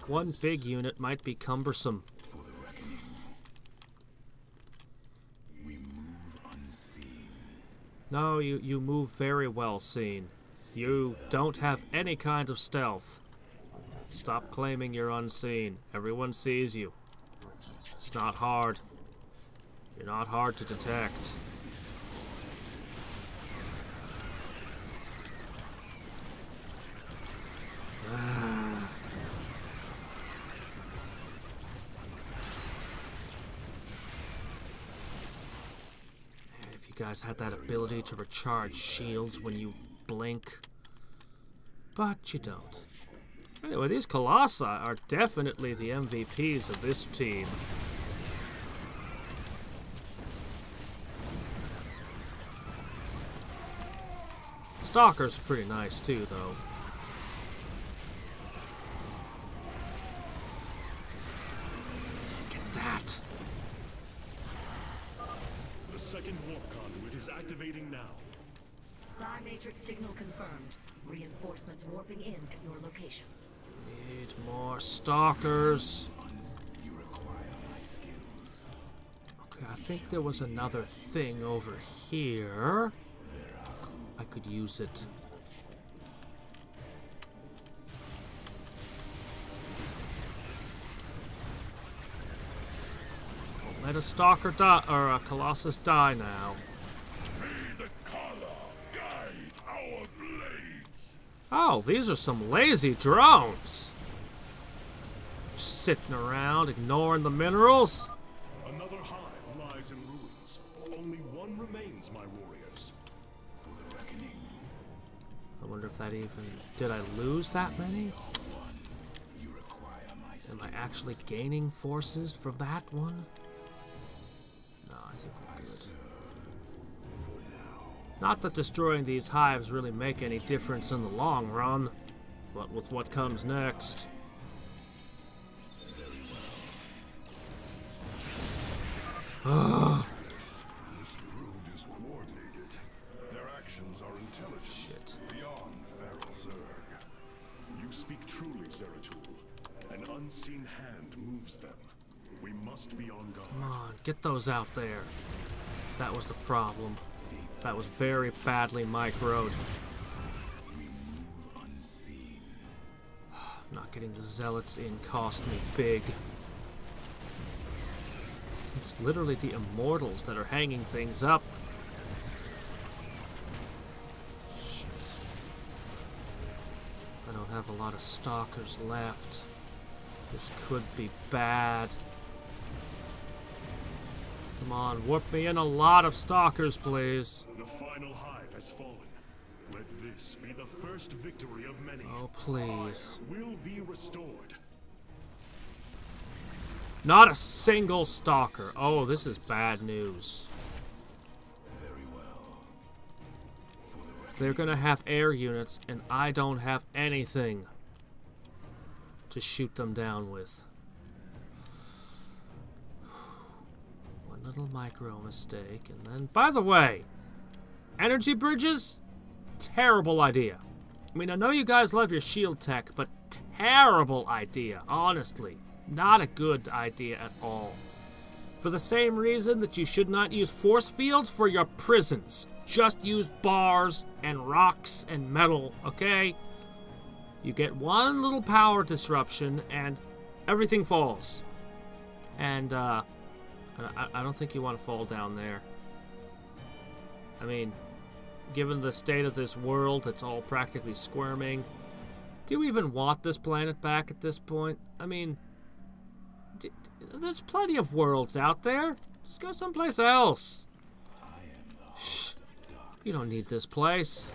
One big unit might be cumbersome. No, you move very well seen. You don't have any kind of stealth. Stop claiming you're unseen. Everyone sees you. It's not hard. You're not hard to detect. If you guys had that ability to recharge shields when you blink. But you don't. Anyway, these Colossi are definitely the MVPs of this team. Stalker's pretty nice too, though. Get that! The second warp conduit is activating now. Psi Matrix signal confirmed. Reinforcements warping in at your location. Need more stalkers. Okay, I think there was another thing over here. I could use it. Let a stalker die, or a Colossus die now. May the Kala guide our blades. Oh, these are some lazy drones. Just sitting around, ignoring the minerals. Another hive lies in ruins. Only one remains, my warriors. I wonder if that even... Did I lose that many? Am I actually gaining forces from that one? No, I think we're good. Not that destroying these hives really make any difference in the long run, but with what comes next. This brood is coordinated. Their actions are intelligent. Shit. Beyond feral Zerg. You speak truly, Zeratul. An unseen hand moves them. We must be on guard. Come on, get those out there. That was the problem. That was very badly microed. Not getting the zealots in cost me big. It's literally the immortals that are hanging things up. Shit. I don't have a lot of stalkers left. This could be bad. Come on, warp me in a lot of stalkers, please. The final hive has fallen. Let this be the first victory of many. Oh, please. Will be restored. Not a single stalker. Oh, this is bad news. They're gonna have air units, and I don't have anything to shoot them down with. little micro mistake, and then... By the way, energy bridges? Terrible idea. I mean, I know you guys love your shield tech, but terrible idea, honestly. Not a good idea at all. For the same reason that you should not use force fields for your prisons. Just use bars and rocks and metal, okay? You get one little power disruption and everything falls. And, I don't think you want to fall down there. I mean, given the state of this world, it's all practically squirming. Do you even want this planet back at this point? I mean, there's plenty of worlds out there. Just go someplace else. Shh. You don't need this place.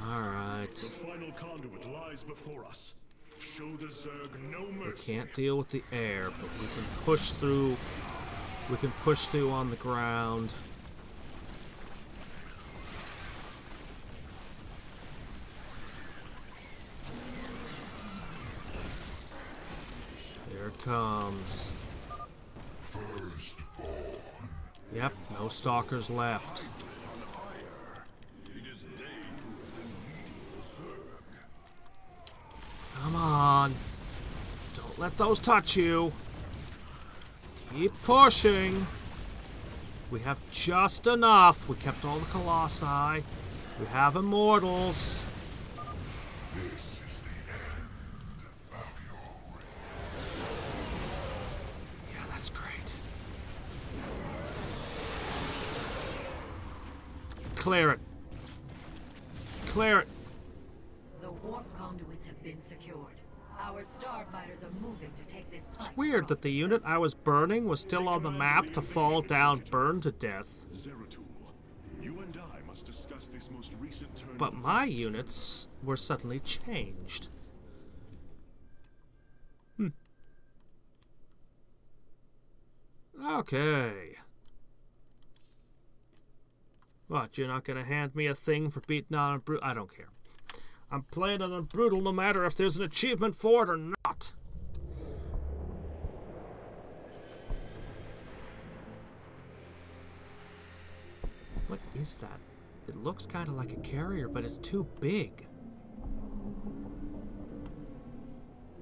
Alright. The final conduit lies before us. Show the Zerg no We mercy. can't deal with the air, but we can push through. We can push through on the ground. Here it comes. Yep, no stalkers left. Come on. Don't let those touch you. Keep pushing. We have just enough. We kept all the Colossi. We have Immortals. This is the end of your reign. Yeah, that's great. Clear it. Clear it. The warp conduits have been secured. Our starfighters are moving to take this fight. It's weird that the unit I was burning was still on the map to fall down, burned to death. Zeratul, you and I must discuss this most recent turn. But my units were suddenly changed. Okay. What, you're not gonna hand me a thing for beating on a brute? I don't care. I'm playing it on brutal no matter if there's an achievement for it or not. What is that? It looks kind of like a carrier, but it's too big.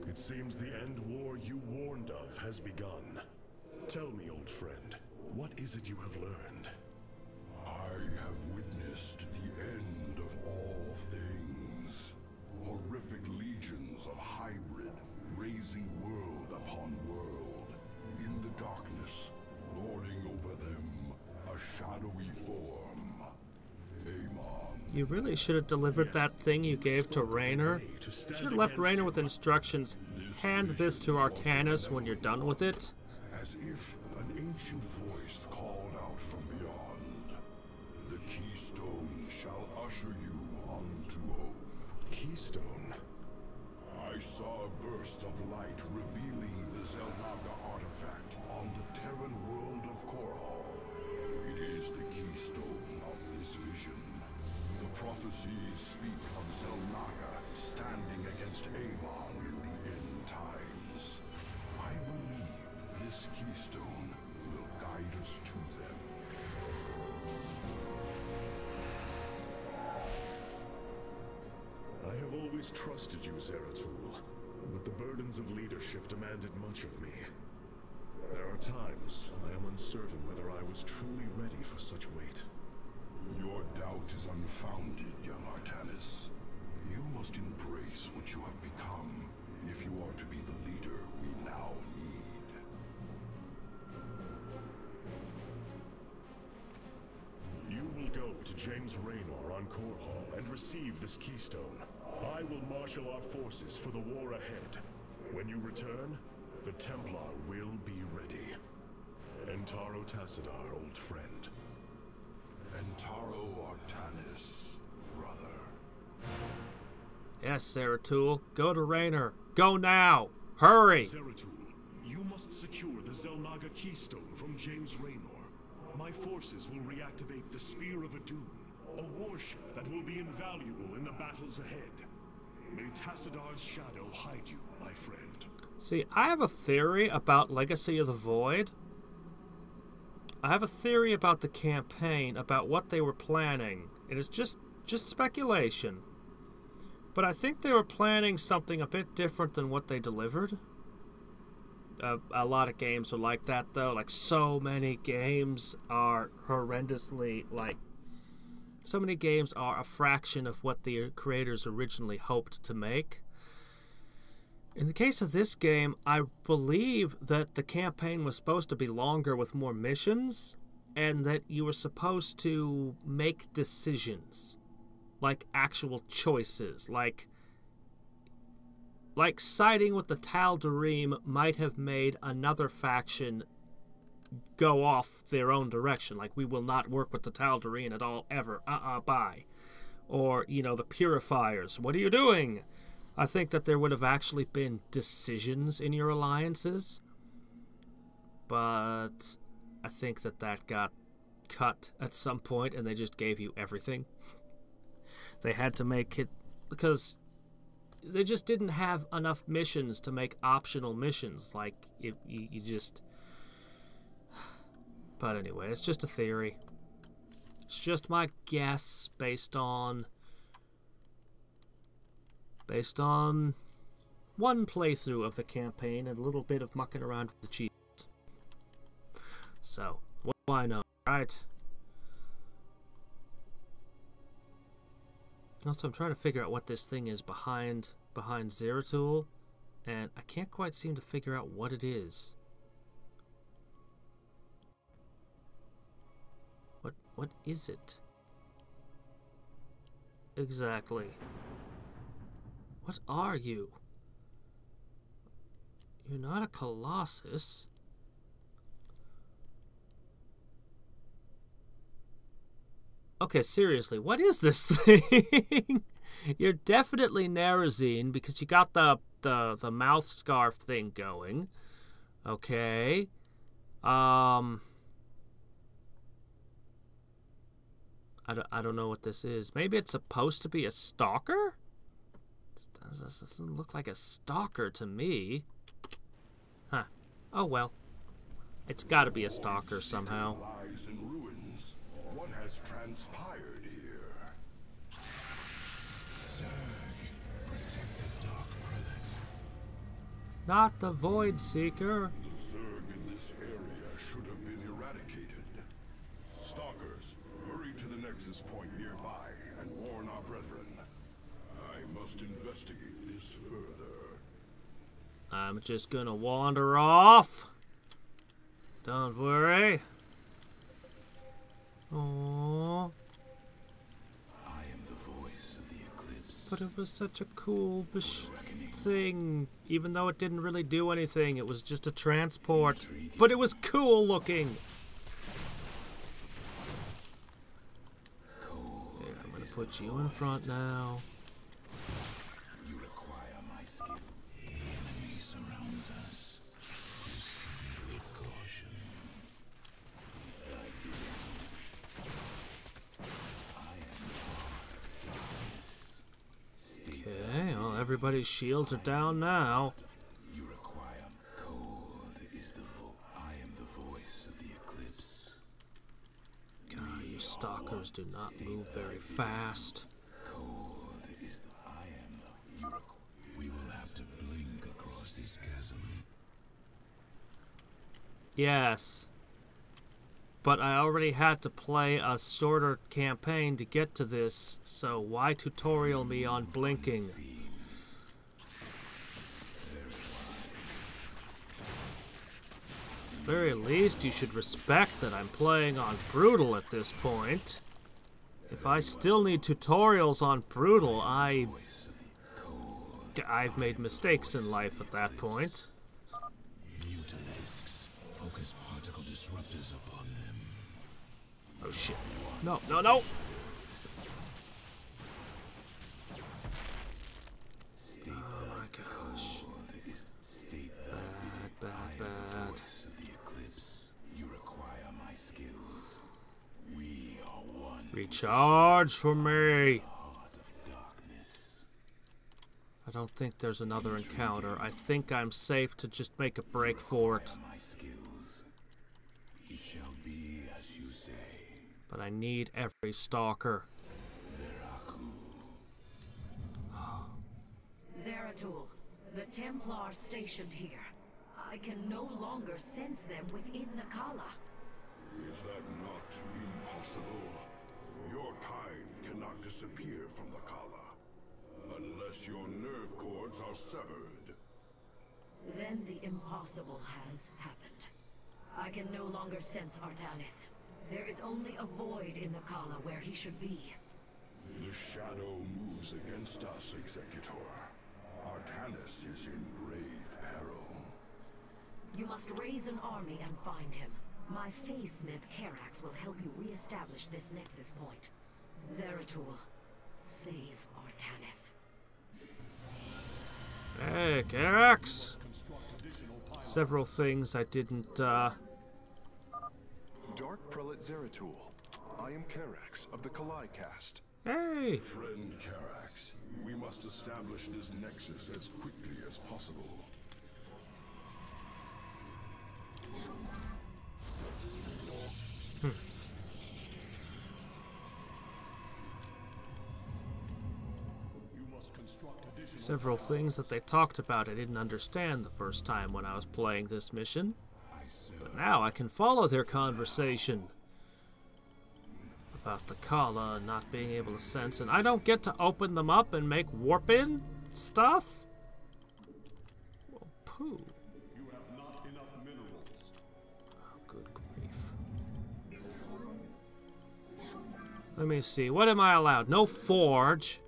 It seems the end war you warned of has begun. Tell me, old friend, what is it you have learned? I have witnessed the end of all things. Horrific legions of hybrid, raising world upon world. In the darkness, lording over them, a shadowy form. Amon. You really should have delivered that thing you gave to Raynor. You should have left Raynor with instructions. Hand this to Artanis when you're done with it. As if an ancient voice called out from beyond. The keystone shall usher you unto hope. Keystone. I saw a burst of light revealing the Zelnaga artifact on the Terran world of Korhal. It is the keystone of this vision. The prophecies speak of Zelnaga standing against Amon in the end times. I believe this keystone will guide us to them. I have always trusted you, Zeratul, but the burdens of leadership demanded much of me. There are times I am uncertain whether I was truly ready for such weight. Your doubt is unfounded, young Artanis. You must embrace what you have become if you are to be the leader we now need. You will go to James Raynor on Korhal and receive this keystone. I will marshal our forces for the war ahead. When you return, the Templar will be ready. Entaro Tassadar, old friend. Entaro Artanis, brother. Yes, Zeratul. Go to Raynor. Go now. Hurry. Zeratul, you must secure the Zelnaga keystone from James Raynor. My forces will reactivate the Spear of Adun, a warship that will be invaluable in the battles ahead. May Tassadar's shadow hide you, my friend. See, I have a theory about Legacy of the Void. I have a theory about the campaign, about what they were planning. It is just speculation. But I think they were planning something a bit different than what they delivered. A lot of games are like that, though. Like, so many games are horrendously, like... So many games are a fraction of what the creators originally hoped to make. In the case of this game, I believe that the campaign was supposed to be longer with more missions, and that you were supposed to make decisions. Like actual choices. Like siding with the Tal'Darim might have made another faction go off their own direction. Like, we will not work with the Tal'Darim at all, ever. Bye. Or, you know, the Purifiers. What are you doing? I think that there would have actually been decisions in your alliances. But I think that got cut at some point, and they just gave you everything. They had to make it... Because they just didn't have enough missions to make optional missions. Like, you just... But anyway, it's just a theory. It's just my guess based on one playthrough of the campaign and a little bit of mucking around with the cheats. So, what do I know, right? Also, I'm trying to figure out what this thing is behind Zeratul, and I can't quite seem to figure out what it is. What is it? Exactly. What are you? You're not a Colossus. Okay, seriously, what is this thing? You're definitely Nerazine because you got the mouth scarf thing going. Okay. I don't know what this is. Maybe it's supposed to be a stalker? This doesn't look like a stalker to me. Huh. Oh well. It's gotta be a stalker somehow. Lies in ruins. What has transpired here? Zerg, protect the Dark Prelate. Not the Void Seeker. The Zerg in this area should have been eradicated. Stalkers, hurry to the Nexus point nearby and warn our brethren. I must investigate this further. I'm just gonna wander off. Don't worry. Aww. I am the voice of the eclipse. But it was such a cool thing. Even though it didn't really do anything, it was just a transport. But it was cool looking. Here, I'm gonna put you in front now. You require my skill. The enemy surrounds us. Proceed with caution. Okay, well, everybody's shields are down now. You require cold is the I am the voice of the eclipse. God, you stalkers do not move very fast. Cold is the I am the we will have to blink across this chasm. Yes. But I already had to play a shorter campaign to get to this, so why tutorial me on blinking? At the very least, you should respect that I'm playing on Brutal at this point. If I still need tutorials on Brutal, I've made mistakes in life at that point. Mutalisks. Focus particle disruptors upon them. Oh shit. No, no, no! Oh my gosh. Bad, bad, bad. You require my skills. We are one. Recharge for me! Heart of darkness. I don't think there's another encounter. I think I'm safe to just make a break for it. My skills. It shall be But I need every stalker. Zeratul, the Templar stationed here. I can no longer sense them within the Kala. Is that not impossible? Your kind cannot disappear from the Kala, unless your nerve cords are severed. Then the impossible has happened. I can no longer sense Artanis. There is only a void in the Kala where he should be. The shadow moves against us, Executor. Artanis is in grave peril. You must raise an army and find him. My Phase Smith Karax will help you re-establish this nexus point. Zeratul, save Artanis. Hey, Karax! Several things I didn't, Dark Prelate Zeratul. I am Karax of the Kalai Caste. Hey! Friend Karax, we must establish this nexus as quickly as possible. Several things that they talked about I didn't understand the first time when I was playing this mission. But now I can follow their conversation about the Kala not being able to sense, and I don't get to open them up and make warp-in stuff? Well, poo. You have not enough minerals. Oh, good grief. Let me see. What am I allowed? No forge.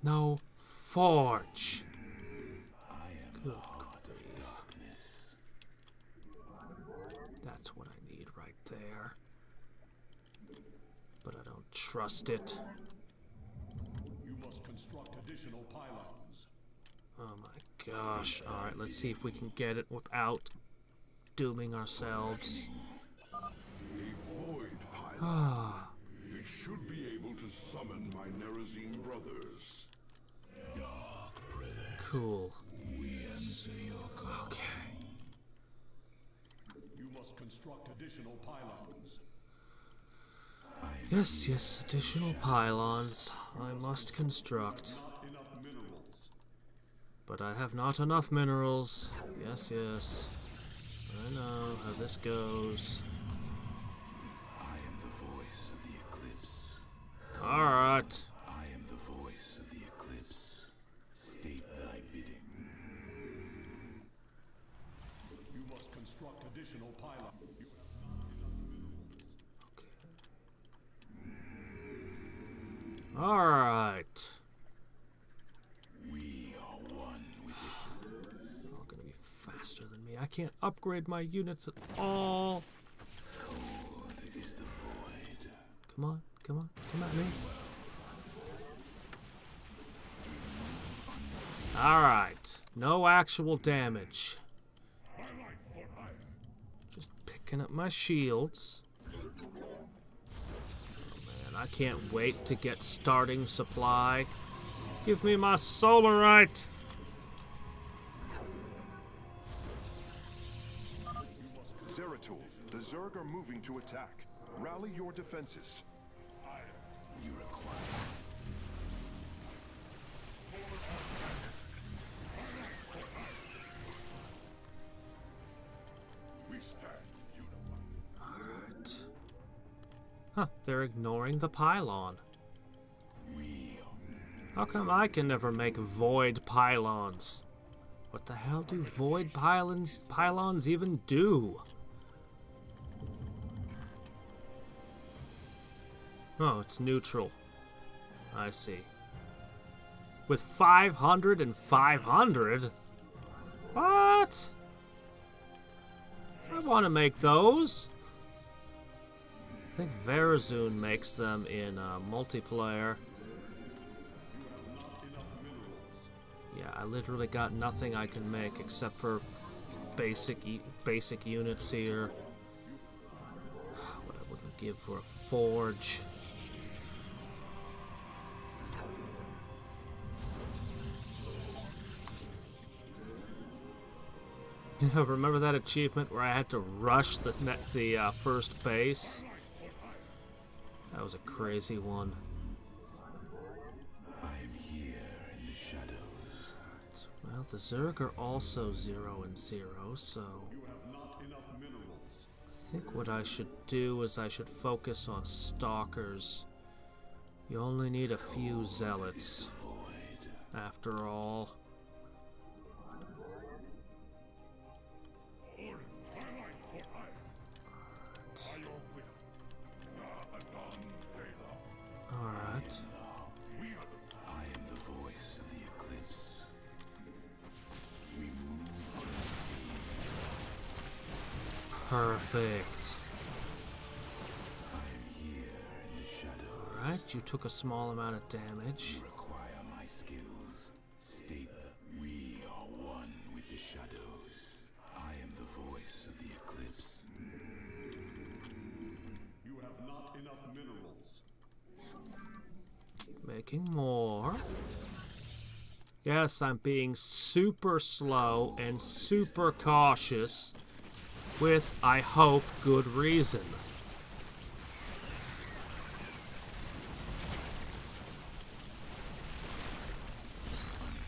No forge. Good grief. That's what I need right there. But I don't trust it. You must construct additional pylons. Oh my gosh. Alright, let's see if we can get it without dooming ourselves. A void pylon. It should be able to summon my Nerazine brothers. Cool. We answer your call. Okay. You must construct additional pylons. Yes, yes, additional pylons I must construct. Not enough minerals. But I have not enough minerals. Yes, yes. I know how this goes. I am the voice of the eclipse. Alright. I am the voice of the eclipse. State thy bidding. You must construct additional pylons. Alright. We are one with it. They're all gonna be faster than me. I can't upgrade my units at all. Cold is the void. Come on, come on, come at me. Alright. No actual damage. Just picking up my shields. Oh man, I can't wait to get starting supply. Give me my solarite. Zeratul, the Zerg are moving to attack. Rally your defenses. You require. We stand unified. Alright. Huh, they're ignoring the pylon. We How come I can never make void pylons? What the hell do void pylons even do? Oh, it's neutral. I see. With 500 and 500? What? I want to make those. I think Verazun makes them in multiplayer. Yeah, I literally got nothing I can make except for basic units here. What I wouldn't give for a forge. Remember that achievement where I had to rush the first base? That was a crazy one. I am here in the shadows. Well, the Zerg are also 0 and 0, so I think what I should do is I should focus on stalkers. You only need a few zealots, after all. Alright. I am the voice of the eclipse. We move on the Perfect. I am here in the shadows. Alright, you took a small amount of damage. You require my skills. State that we are one with the shadows. I am the voice of the eclipse. You have not enough minerals. Making more. Yes, I'm being super slow and super cautious with, I hope, good reason.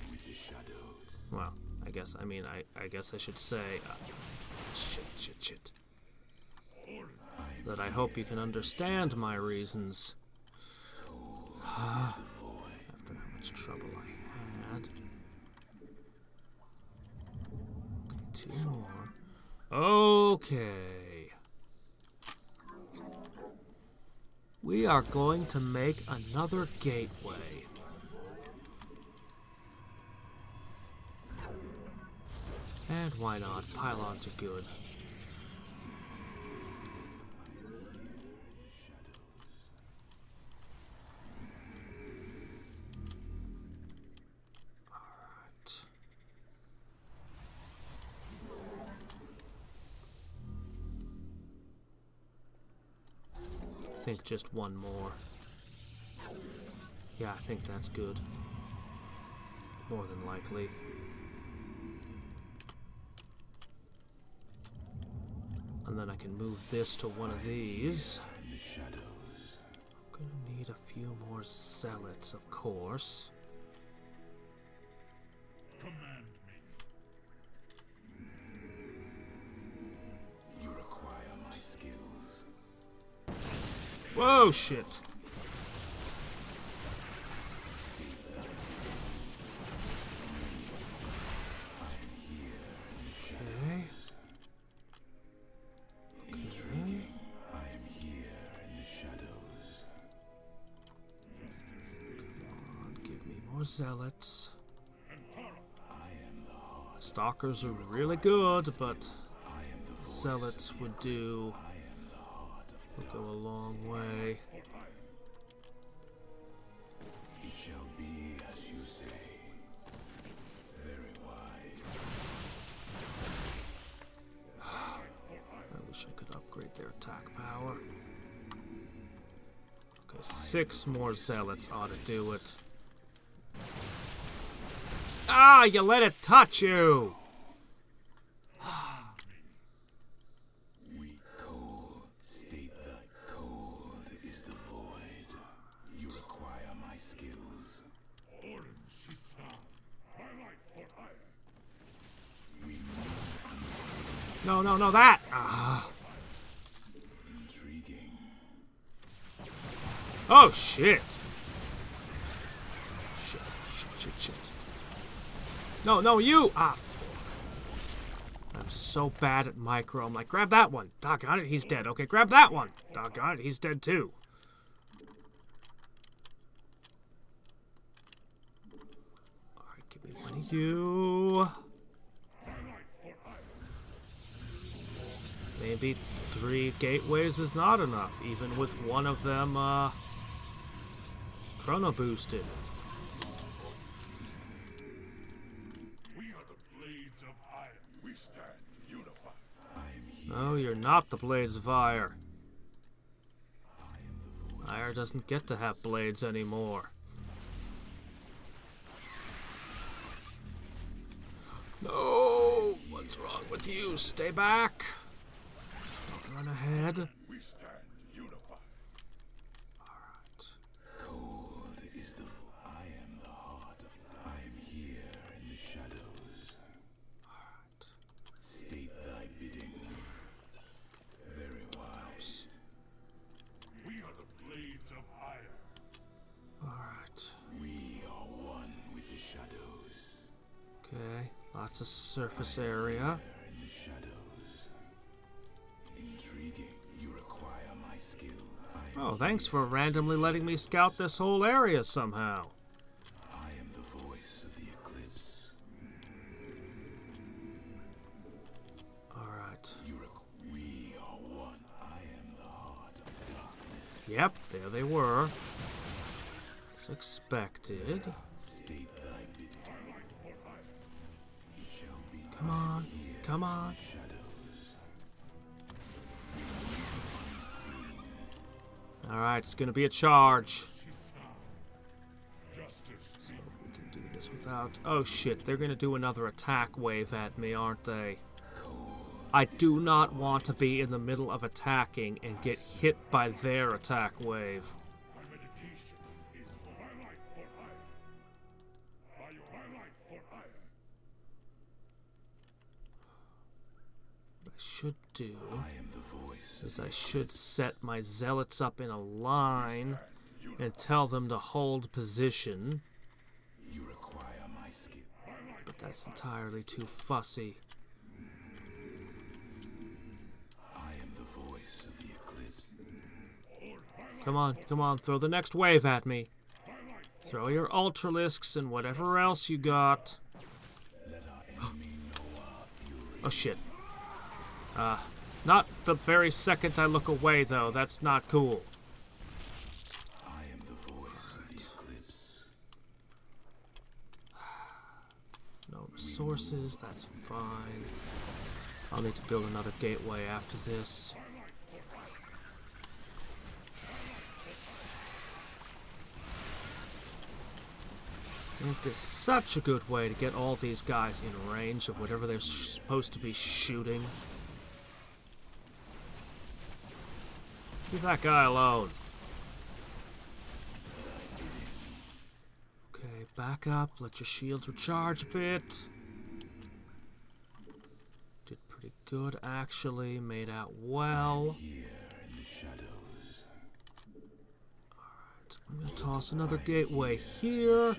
With the shadows. Well, I guess I should say, shit. That I hope you can understand my reasons. After how much trouble I had. Okay, 2 more. Okay. We are going to make another gateway. And why not? Pylons are good. I think just one more. Yeah, I think that's good. More than likely. And then I can move this to one of these. In the shadows. I'm gonna need a few more zealots, of course. Command me. You require my skills. Whoa, shit. Okay. I am here in the shadows. Come on, give me more zealots. I am the heart. Stalkers are really good, but I am the voice. zealots would do. I am the heart of Would go a long way. It shall be as you say. Very wise. I wish I could upgrade their attack power. Okay, 6 more zealots ought to do it. Ah, you let it touch you! We cold. State that cold is the void. You require my skills. No, that! Ah. Intriguing. Oh, shit! Shit. No, you! Ah, fuck. I'm so bad at micro. I'm like, grab that one. Doggone it, he's dead. Okay, grab that one. Doggone it, he's dead too. Alright, give me one of you. Maybe 3 gateways is not enough, even with one of them, chrono boosted. We are the blades of iron. We stand unified. I am here. No, you're not the Blades of Aiur. I am the voice. Aiur doesn't get to have blades anymore. No! What's wrong with you. Stay back. Don't run ahead. We stand unified. Alright. Cold is the... I am the heart of... I am here in the shadows. Alright. State thy bidding. Very wise. We are the blades of iron. Alright. We are one with the shadows. Okay. Lots of surface area. Here in the shadows. Intriguing. You require my skill. Oh, thanks for randomly letting me scout this whole area somehow. I am the voice of the eclipse. Alright. We are one. I am the heart of darkness. Yep, there they were. As expected. State thy bidding. It shall be Come on. Come on. shadows. Alright, it's gonna be a charge. Justice. We can do this without... Oh shit, they're gonna do another attack wave at me, aren't they? I do not want to be in the middle of attacking and get hit by their attack wave. My meditation is my life for iron. My life for iron. What I should do I am the voice. is I should set my zealots up in a line and tell them to hold position, You require my skill. but that's entirely too fussy. I am the voice of the eclipse. Come on, throw the next wave at me. Throw your ultralisks and whatever else you got. Let our enemy know our fury. Oh shit. Not the very second I look away though, that's not cool. I am the voice of the eclipse. No resources, that's fine. I'll need to build another gateway after this. Ink is such a good way to get all these guys in range of whatever they're supposed to be shooting. Leave that guy alone. Okay, back up. Let your shields recharge a bit. Did pretty good, actually. Made out well. Here in the shadows. Alright, I'm gonna toss another gateway here.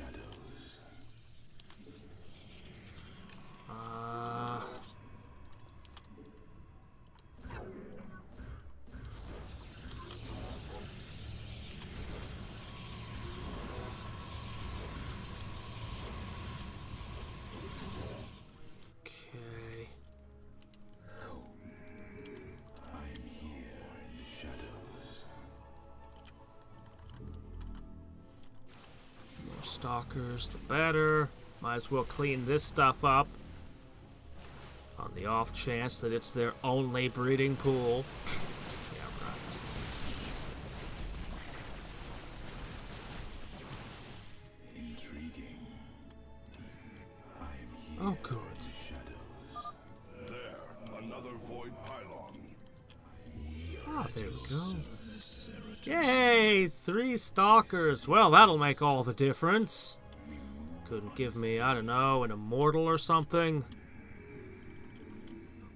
Okay. I am here in the shadows. More stalkers, the better. Might as well clean this stuff up. On the off chance that it's their only breeding pool. Yeah, right. Intriguing. I am here Oh, good. in the shadows. There, another void pylon. Ah, there we go. Yay! 3 stalkers. Well, that'll make all the difference. Couldn't give me, I don't know, an immortal or something.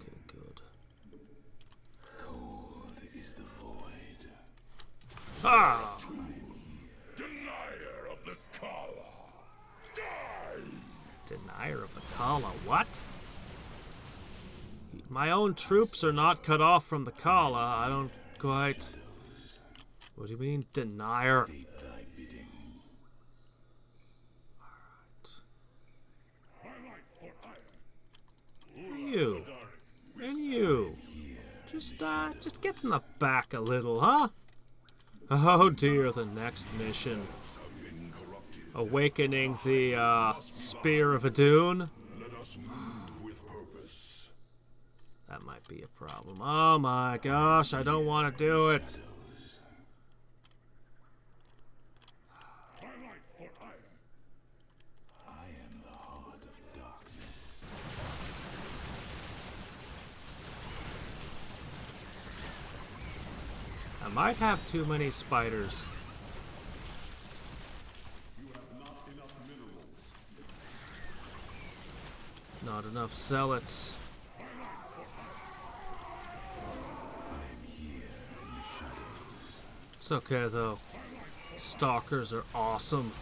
Okay, good. Cold is the void. Ah! Denier of the Kala. Die! Denier of the Kala. What? My own troops are not cut off from the Kala. I don't quite... What do you mean, denier? State thy bidding. You. And you. Just get in the back a little, huh? Oh dear, the next mission. Awakening the, Spear of Adun. Let us move with purpose. That might be a problem. Oh my gosh, I don't want to do it. My life for iron. I am the heart of darkness. might have too many spiders. Not enough zealots. It's okay though. Stalkers are awesome.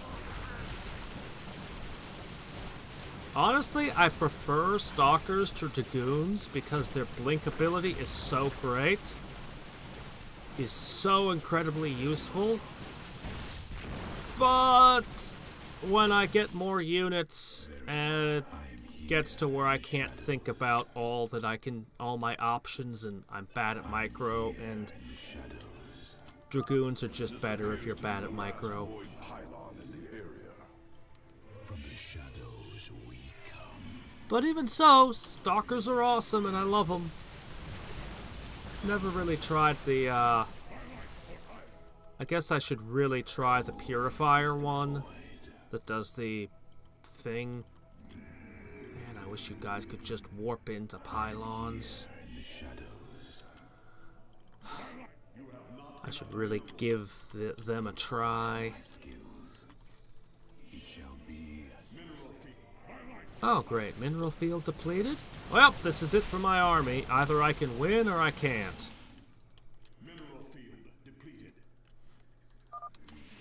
Honestly, I prefer Stalkers to Dragoons because their blink ability is so great. Is so incredibly useful. But when I get more units and it gets to where I can't think about all my options, and I'm bad at micro, and Dragoons are just better if you're bad at micro. But even so, Stalkers are awesome and I love them. Never really tried the, I guess I should really try the Purifier one that does the thing. Man, I wish you guys could just warp into pylons. I should really give them a try. Oh, great. Mineral field depleted? Well, this is it for my army. Either I can win or I can't. Mineral field depleted.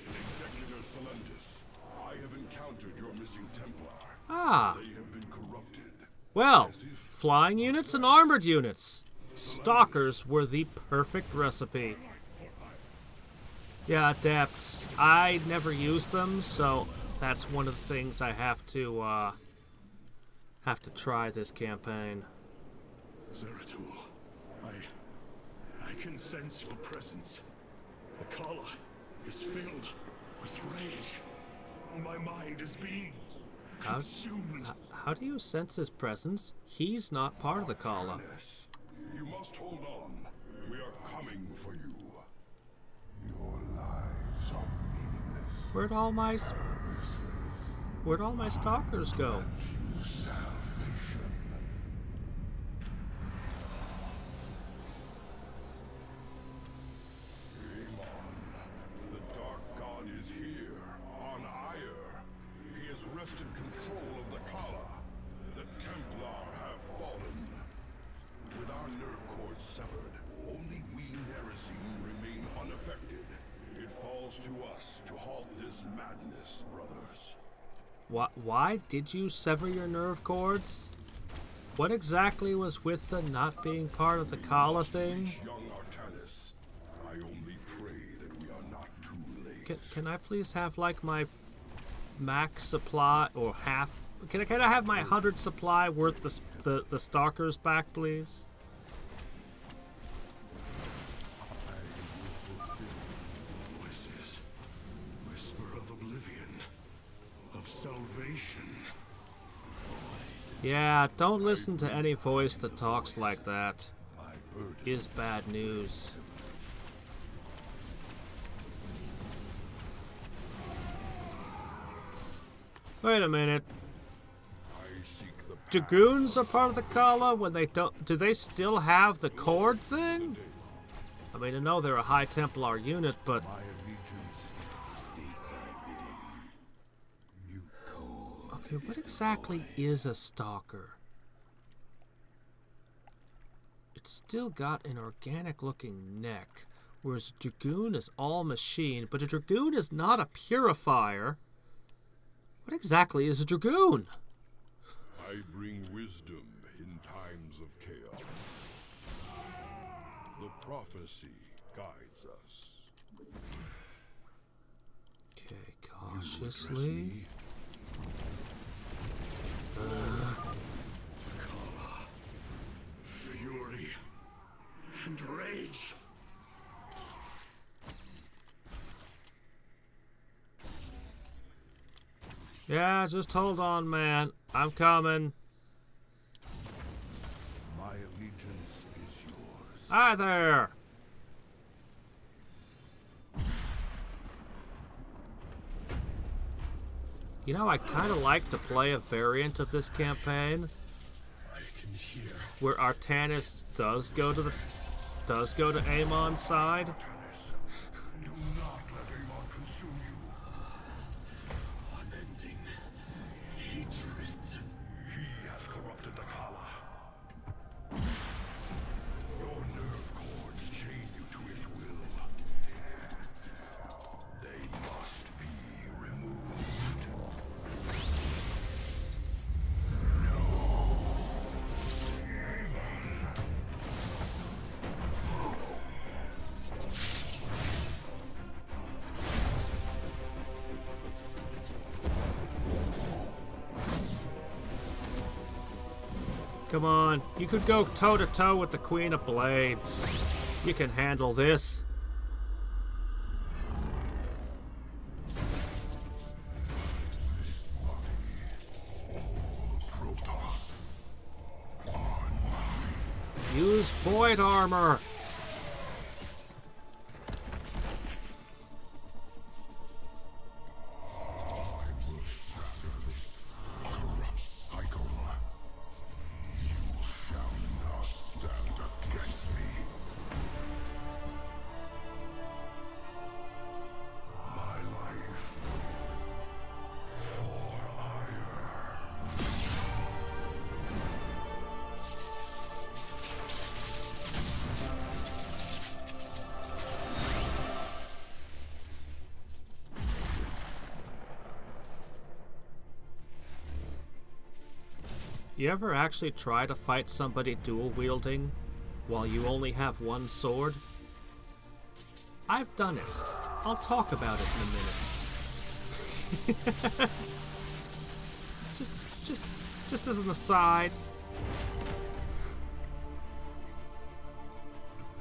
Executor Solendis, I have encountered your missing Templar. Ah. They have been corrupted. Well, flying units and armored units. Stalkers were the perfect recipe. Yeah, adepts. I never used them, so that's one of the things I have to try this campaign. Zeratul, I can sense your presence. The Kala is filled with rage. My mind is being consumed. How do you sense his presence? He's not part of the Kala. You must hold on. We are coming for you. Your lies are meaningless. Where'd all my stalkers go? Salvation. Aemon, the Dark God is here, on Aiur. He has wrested control of the Kala. The Templar have fallen. With our nerve cords severed, only we Nerazine remain unaffected. It falls to us to halt this madness, brothers. Why did you sever your nerve cords? What exactly was with the not being part of the Kala thing? Young Artanis, I only pray that we are not too late. Can I please have like my max supply or half? Can I have my 100 supply worth the stalkers back, please? Voices, whisper of oblivion, of salvation. Yeah, don't listen to any voice that talks like that. Is bad news. Wait a minute. Dragoons are part of the Kala when they don't. Do they still have the cord thing? I mean, I know they're a High Templar unit, but. Okay, what exactly is a Stalker? It's still got an organic looking neck, whereas a Dragoon is all machine, but a Dragoon is not a Purifier. What exactly is a Dragoon? I bring wisdom in times of chaos. The prophecy guides us. Okay, cautiously. Kala, fury, and rage. Yeah, just hold on, man. I'm coming. My allegiance is yours. Hi there. You know, I kind of like to play a variant of this campaign I can hear. where Artanis does go to Aemon's side. Come on, you could go toe-to-toe with the Queen of Blades. You can handle this. Use void armor. You ever actually try to fight somebody dual wielding while you only have one sword? I've done it. I'll talk about it in a minute. just as an aside.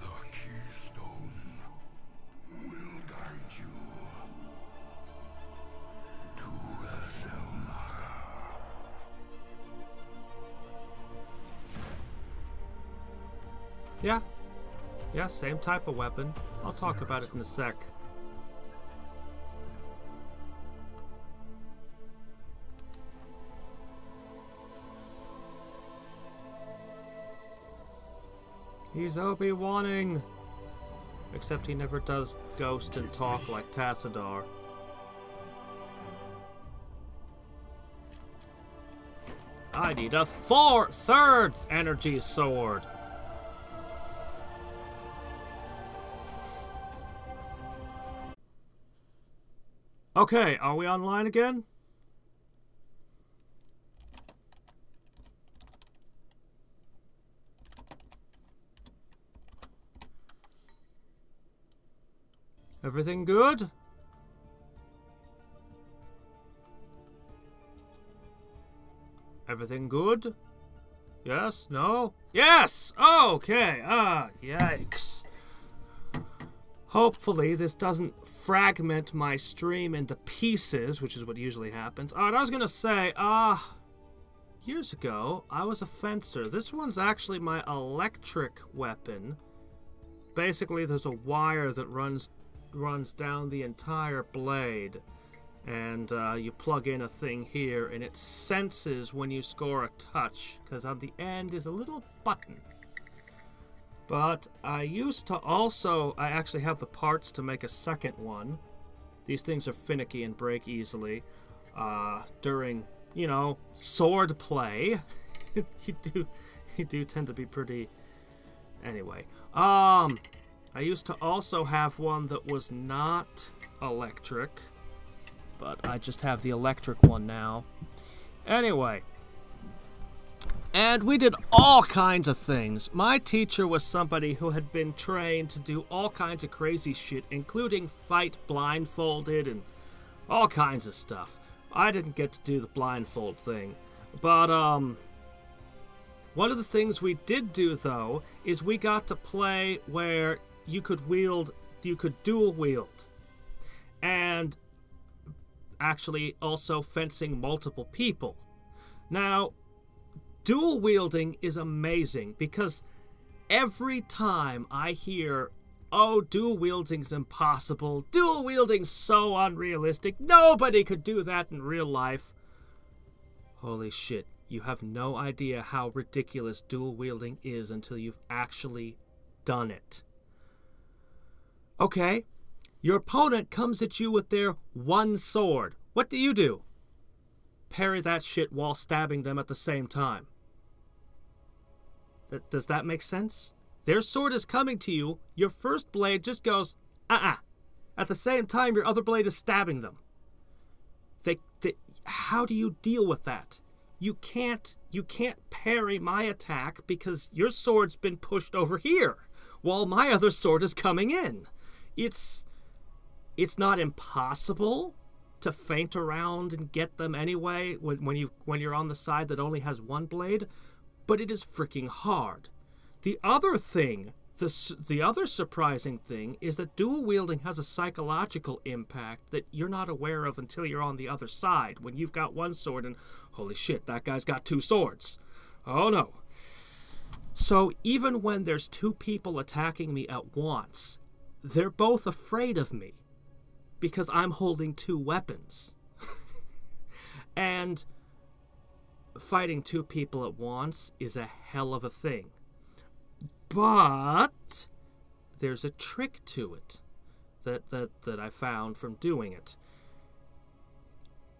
The keystone will guide you to the Selmaga. Yeah, same type of weapon. I'll talk about it in a sec. He's Obi-Waning! Except he never does ghost and talk like Tassadar. I need a third energy sword! Okay, are we online again? Everything good? Everything good? Yes? No? Yes! Okay, yikes. Hopefully this doesn't fragment my stream into pieces, which is what usually happens. Alright, I was gonna say, years ago, I was a fencer. This one's actually my electric weapon. Basically, there's a wire that runs down the entire blade. And you plug in a thing here, and it senses when you score a touch, because on the end is a little button. But I used to also, I actually have the parts to make a second one. These things are finicky and break easily. During, you know, sword play. you do tend to be pretty... Anyway. I used to also have one that was not electric. But I just have the electric one now. Anyway. And we did all kinds of things. My teacher was somebody who had been trained to do all kinds of crazy shit, including fight blindfolded and all kinds of stuff. I didn't get to do the blindfold thing. But, one of the things we did do, though, is we got to play where you could dual wield. And actually also fencing multiple people. Now, dual wielding is amazing because every time I hear, oh, dual wielding's impossible, dual wielding's so unrealistic, nobody could do that in real life. Holy shit, you have no idea how ridiculous dual wielding is until you've actually done it. Okay, your opponent comes at you with their one sword. What do? Parry that shit while stabbing them at the same time. Does that make sense? Their sword is coming to you, your first blade just goes, At the same time, your other blade is stabbing them. How do you deal with that? You can't parry my attack because your sword's been pushed over here, while my other sword is coming in. It's not impossible to feint around and get them anyway when you're on the side that only has one blade, but it is freaking hard. The other thing, the other surprising thing, is that dual wielding has a psychological impact that you're not aware of until you're on the other side, when you've got one sword and, holy shit, that guy's got two swords. Oh no. So even when there's two people attacking me at once, they're both afraid of me because I'm holding two weapons. And fighting two people at once is a hell of a thing. But there's a trick to it that I found from doing it.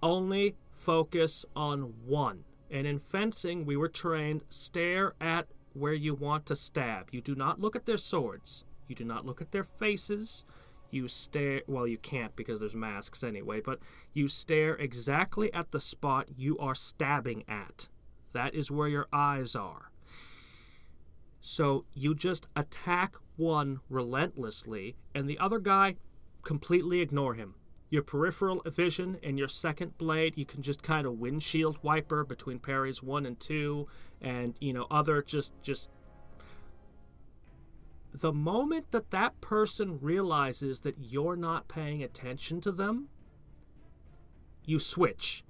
Only focus on one. And in fencing, we were trained, stare at where you want to stab. You do not look at their swords. You do not look at their faces. You stare, well, you can't because there's masks anyway, but you stare exactly at the spot you are stabbing at. That is where your eyes are. So you just attack one relentlessly, and the other guy, completely ignore him. Your peripheral vision and your second blade, you can just kind of windshield wiper between parries 1 and 2, and, you know, other just... The moment that that person realizes that you're not paying attention to them, you switch.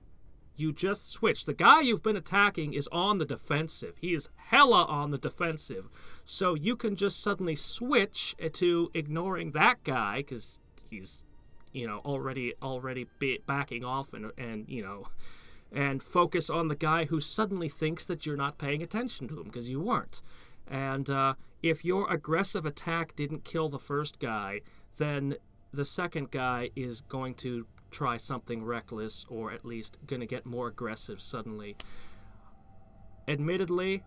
You just switch. The guy you've been attacking is on the defensive. He is hella on the defensive. So you can just suddenly switch to ignoring that guy because he's, you know, already backing off and you know, and focus on the guy who suddenly thinks that you're not paying attention to him because you weren't. And if your aggressive attack didn't kill the first guy, then the second guy is going to try something reckless, or at least going to get more aggressive suddenly. Admittedly,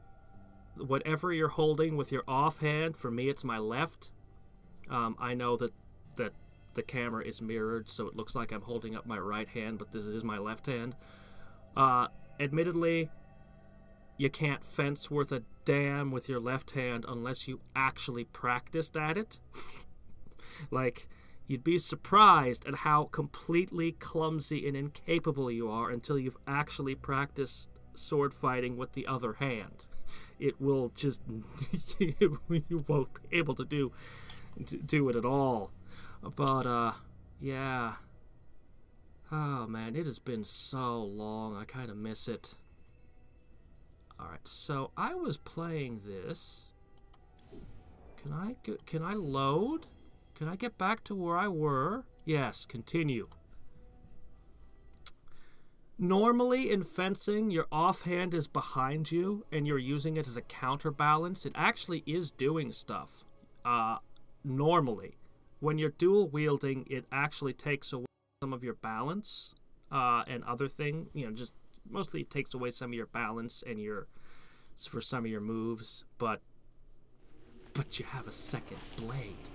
whatever you're holding with your offhand, for me it's my left. I know that the camera is mirrored, so it looks like I'm holding up my right hand, but this is my left hand. Admittedly, you can't fence worth a damn with your left hand unless you actually practiced at it. Like, you'd be surprised at how completely clumsy and incapable you are until you've actually practiced sword fighting with the other hand. It will just... you won't be able to do it at all. But, yeah. Oh, man, it has been so long. I kind of miss it. Alright, so I was playing this. Can I load? Can I get back to where I were? Yes, continue. Normally in fencing, your offhand is behind you and you're using it as a counterbalance. It actually is doing stuff. Normally. When you're dual wielding, it actually takes away some of your balance and other thing. You know, just mostly it takes away some of your balance and for some of your moves, but you have a second blade.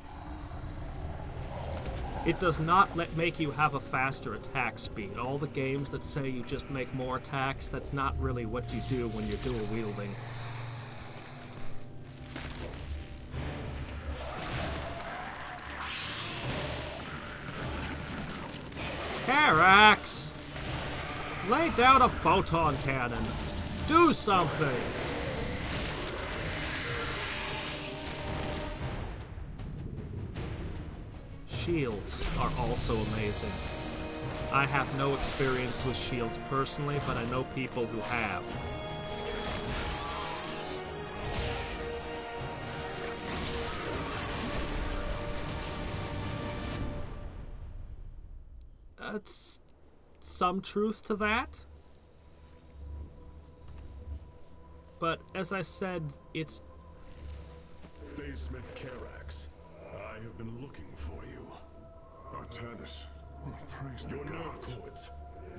It does not make you have a faster attack speed. All the games that say you just make more attacks, that's not really what you do when you're dual wielding. Hadriex! Lay down a photon cannon. Do something! Shields are also amazing. I have no experience with shields personally, but I know people who have. That's some truth to that. But as I said, it's... Smith Carax, I have been looking for you. Artanis, praise the Your nerve gods. cords,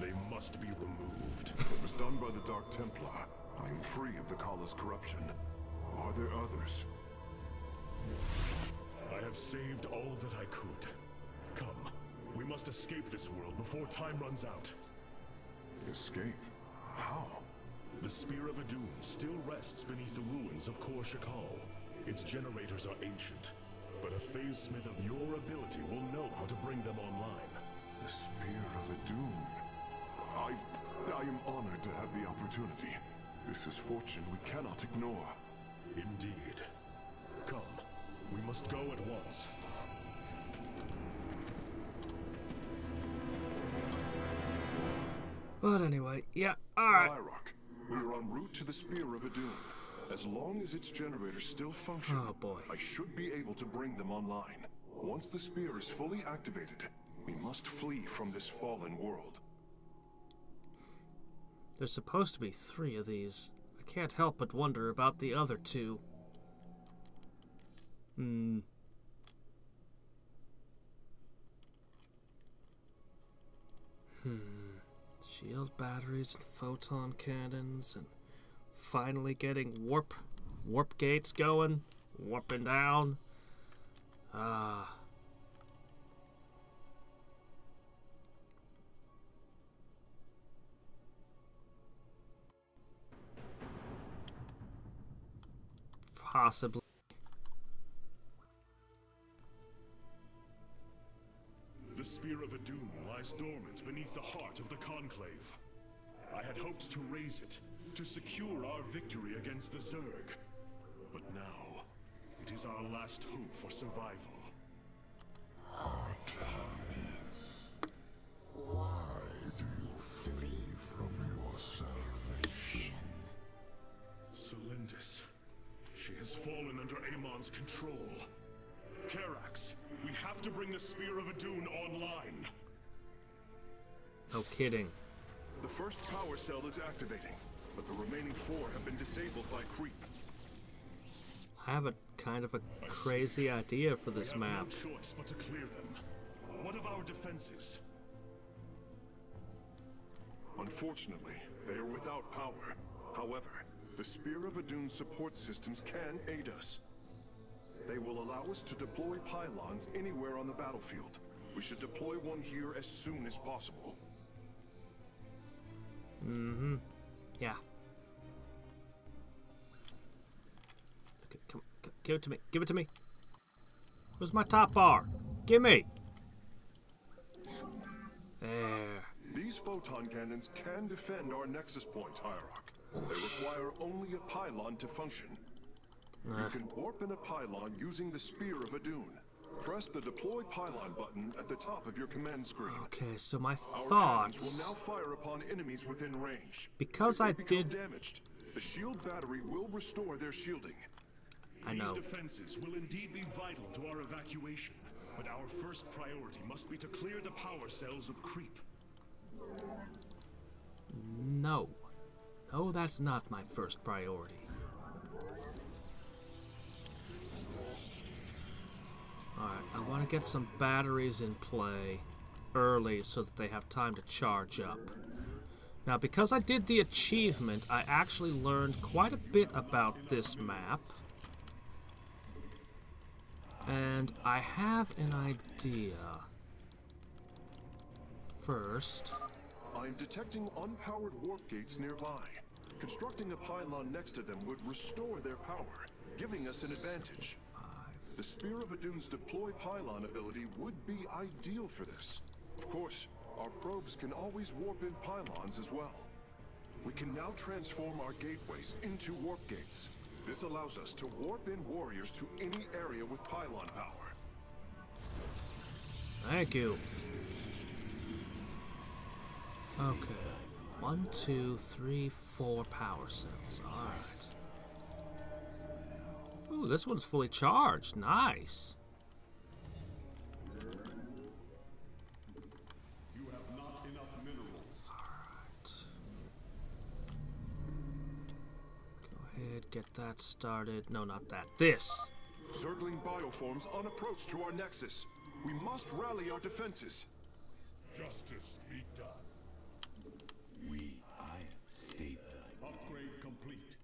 they must be removed. It was done by the Dark Templar. I am free of the Kala's corruption. Are there others? I have saved all that I could. Come, we must escape this world before time runs out. Escape? How? The Spear of Adun still rests beneath the ruins of Kor Shakal. Its generators are ancient, but a phase smith of your ability will know how to bring them online. The Spear of Adun. I am honored to have the opportunity. This is fortune we cannot ignore. Indeed. Come, we must go at once. But anyway, yeah, alright. Hierarch, we are en route to the Spear of Adun. As long as its generators still function, Oh boy. I should be able to bring them online. Once the spear is fully activated, we must flee from this fallen world. There's supposed to be 3 of these. I can't help but wonder about the other 2. Shield batteries and photon cannons and finally getting warp gates going, warping down. Possibly. The Spear of Adun lies dormant beneath the heart of the Conclave. I had hoped to raise it, to secure our victory against the Zerg. But now, it is our last hope for survival. Why do you flee from your salvation? Celindis. She has fallen under Amon's control. Karax, we have to bring the Spear of Adun online. No kidding. The first power cell is activating, but the remaining 4 have been disabled by creep. I have a kind of a crazy idea for this We have map. no choice but to clear them. What of our defenses? Unfortunately, they are without power. However, the Spear of Adun's support systems can aid us. They will allow us to deploy pylons anywhere on the battlefield. We should deploy one here as soon as possible. Yeah. Okay, come, give it to me. Give it to me. Where's my top bar? Give me. There. These photon cannons can defend our nexus point, Hierarch. They require only a pylon to function. You can warp in a pylon using the Spear of Adun. Press the deploy pylon button at the top of your command screen. Okay, so my Our cannons thoughts. will now fire upon enemies within range. Because If I they become did. damaged, the shield battery will restore their shielding. I know. These defenses will indeed be vital to our evacuation, but our first priority must be to clear the power cells of creep. No. No, that's not my first priority. Alright, I want to get some batteries in play early so that they have time to charge up. Now, because I did the achievement, I actually learned quite a bit about this map. And I have an idea. First... I'm detecting unpowered warp gates nearby. Constructing a pylon next to them would restore their power, giving us an advantage. The Spear of Adun's deploy pylon ability would be ideal for this. Of course, our probes can always warp in pylons as well. We can now transform our gateways into warp gates. This allows us to warp in warriors to any area with pylon power. Thank you. Okay. 1, 2, 3, 4 power cells. Alright. Ooh, this one's fully charged. Nice. You have not enough minerals. Alright. Go ahead, get that started. No, not that. This! Zergling bioforms on approach to our nexus. We must rally our defenses. Justice be done. I state the Upgrade complete.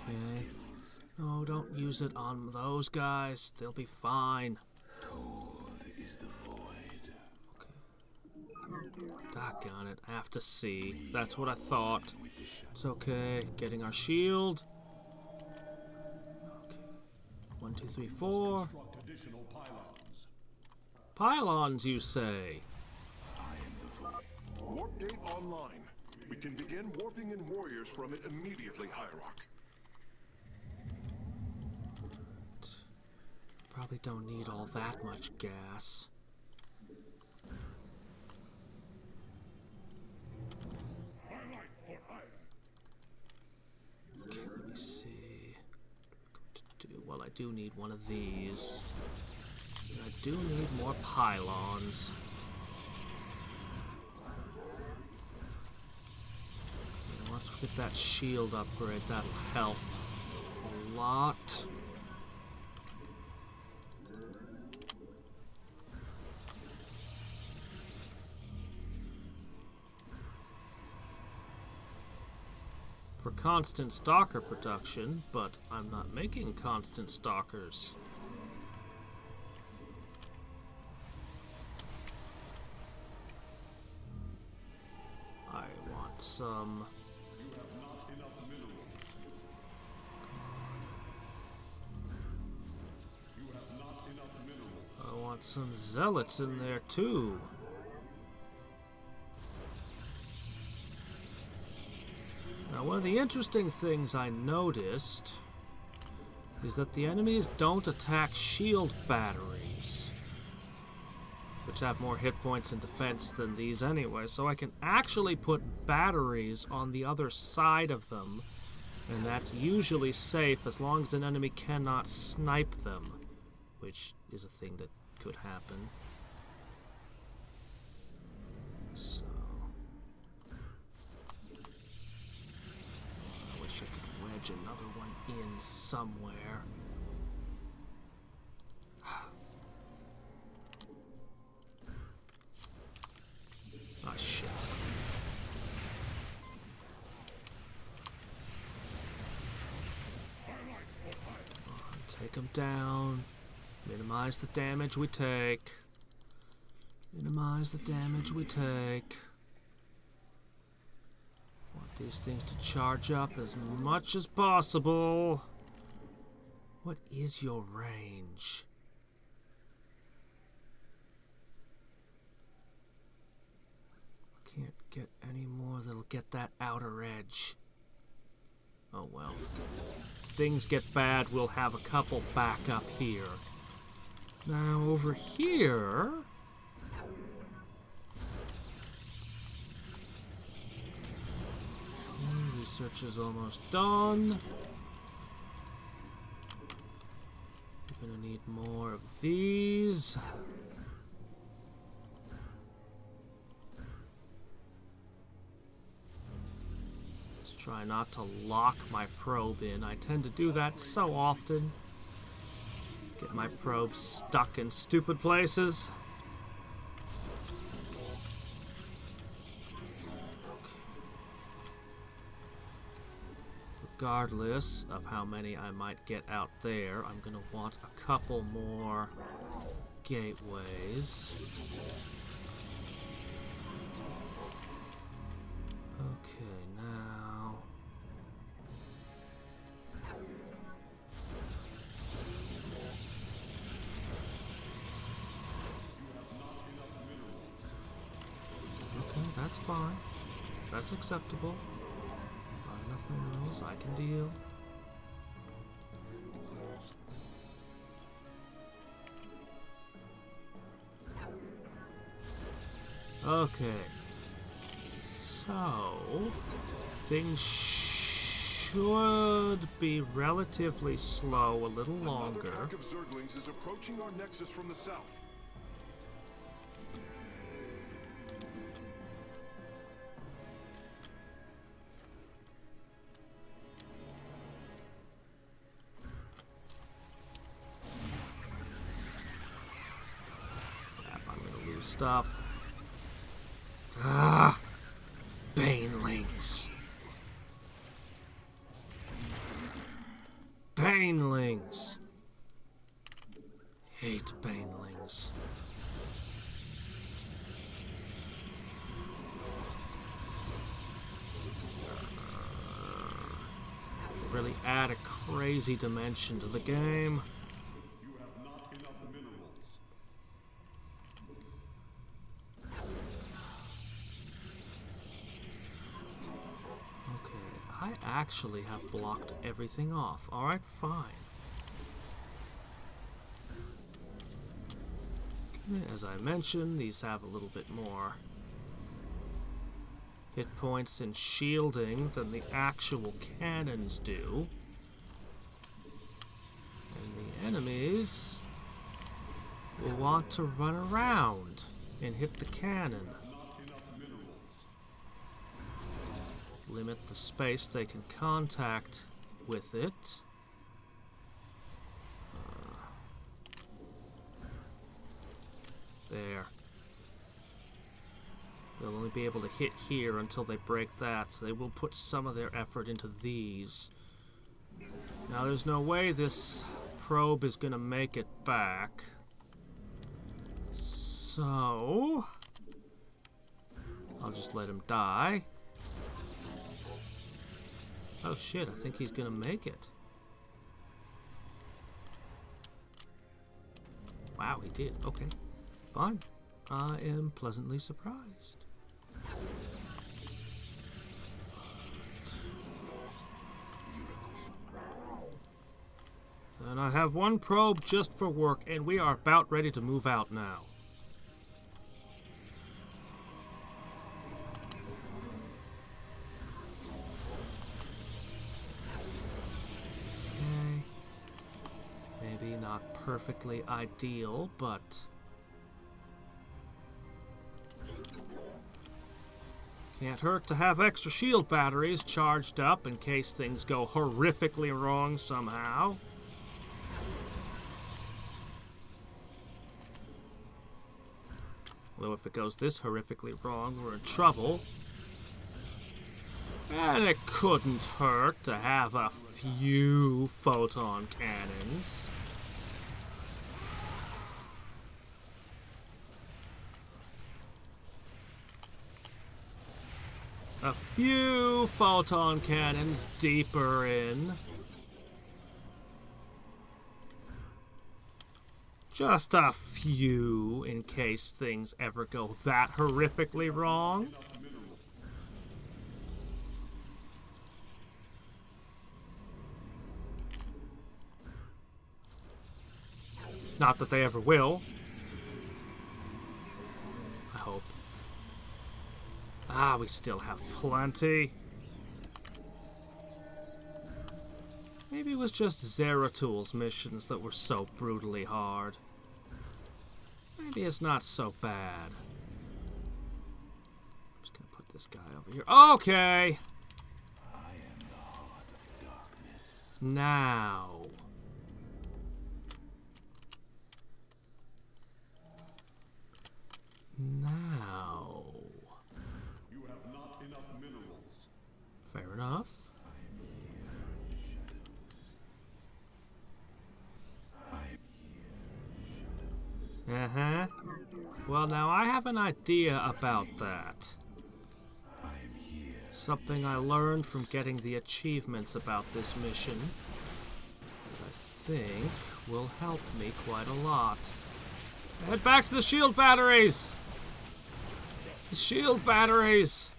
Okay. No, don't use it on those guys. They'll be fine. cold is the void. Doggone it, I have to see. That's what I thought. It's okay. Getting our shield. Okay. 1, 2, 3, 4. Pylons, you say? Warp gate online. We can begin warping in warriors from it immediately, Hierarch. Probably don't need all that much gas. Okay, let me see. Well, I do need one of these. And I do need more pylons. And once we get that shield upgrade, that'll help a lot. For constant stalker production, but I'm not making constant stalkers. I want some. I want some zealots in there too. Now, one of the interesting things I noticed is that the enemies don't attack shield batteries, which have more hit points and defense than these anyway, so I can actually put batteries on the other side of them, and that's usually safe as long as an enemy cannot snipe them, which is a thing that could happen. So I could wedge another one in somewhere. Ah, shit. Take them down. Minimize the damage we take. Minimize the damage we take. Want these things to charge up as much as possible. What is your range? Can't get any more that'll get that outer edge. Oh well. If things get bad, we'll have a couple back up here. Now over here... research is almost done. We're gonna need more of these. Let's try not to lock my probe in. I tend to do that so often. Get my probe stuck in stupid places. Regardless of how many I might get out there, I'm gonna want a couple more gateways. Okay, now... okay, that's fine. That's acceptable. Enough minerals, I can deal. Okay. So, things should be relatively slow a little longer. Another pack of Zerglings is approaching our nexus from the south. Stuff. Ah! Banelings. Banelings. Hate banelings. really add a crazy dimension to the game. You have not enough minerals. Okay, I actually have blocked everything off. Alright, fine. As I mentioned, these have a little bit more hit points and shielding than the actual cannons do. And the enemies will want to run around and hit the cannon. Limit the space they can contact with it. There. They'll only be able to hit here until they break that, so they will put some of their effort into these. Now, there's no way this probe is going to make it back. So I'll just let him die. Oh shit, I think he's going to make it. Wow, he did. Okay. Fine. I am pleasantly surprised. And I have one probe just for work, and we are about ready to move out now. Okay. Maybe not perfectly ideal, but can't hurt to have extra shield batteries charged up in case things go horrifically wrong somehow. Although if it goes this horrifically wrong, we're in trouble. And it couldn't hurt to have a few photon cannons. A few photon cannons deeper in. Just a few, in case things ever go that horrifically wrong. Not that they ever will. I hope. Ah, we still have plenty. Maybe it was just Zeratul's missions that were so brutally hard. Maybe it's not so bad. I'm just gonna put this guy over here. Okay! I am the heart of darkness. Now. Now. You have not enough minerals. Fair enough. Uh-huh. Well, now I have an idea about that. Something I learned from getting the achievements about this mission that I think will help me quite a lot. Head back to the shield batteries! The shield batteries!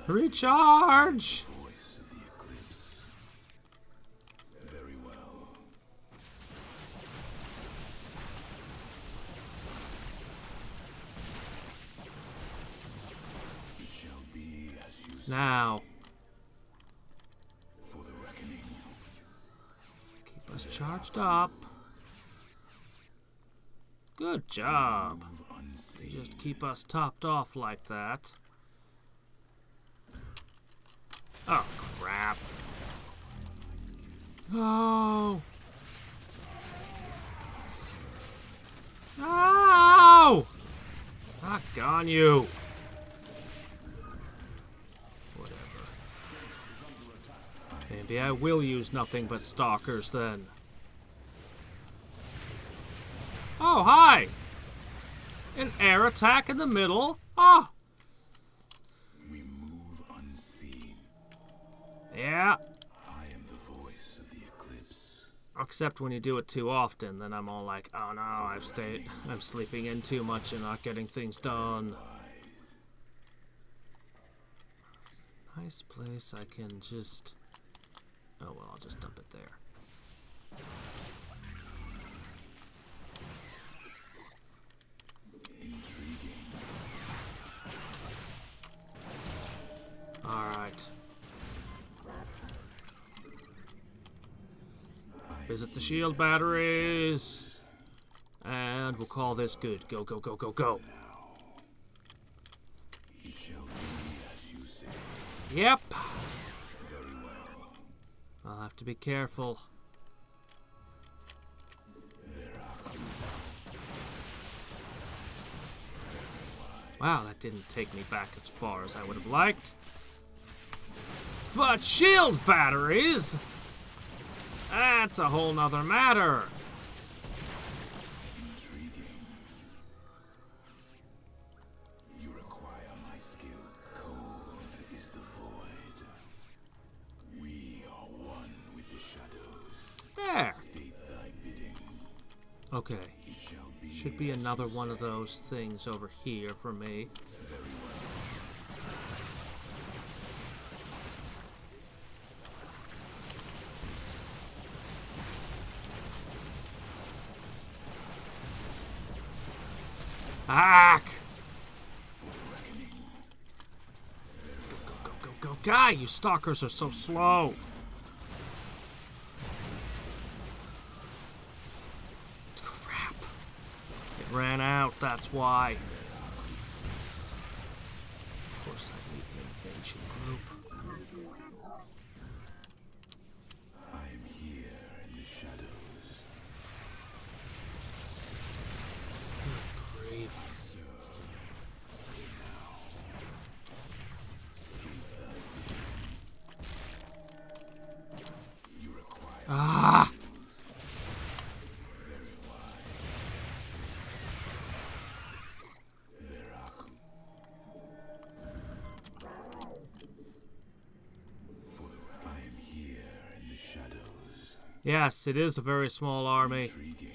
Recharge! Voice of the eclipse. Very well. It shall be as you say. Now. For the reckoning. Keep us charged up. Good job. You just keep us topped off like that. Oh, crap. Oh! No! Knock on you! Whatever. Maybe I will use nothing but stalkers then. Oh, hi! An air attack in the middle? Oh! We move unseen. Yeah. I am the voice of the eclipse. Except when you do it too often, then I'm all like, oh no, I'm sleeping in too much and not getting things done. Nice place I can just... Oh well, I'll just dump it there. Alright. Visit the shield batteries. And we'll call this good. Go, go, go, go, go. It shall be as you say. Yep. Very well. I'll have to be careful. Wow, that didn't take me back as far as I would have liked. But shield batteries? That's a whole nother matter. Intriguing. You require my skill. Cold is the void. We are one with the shadows. There. State thy bidding. Okay. It shall be Should be as another you one of say. those things over here for me. Very well. Hack! Go, go, go, go, go. Guy, you stalkers are so slow. Crap. It ran out, that's why. Of course, I need the invasion group. I am here in the shadows. Grief. You require Ah! Zeratul. I am here in the shadows. Yes, it is a very small army. Intriguing.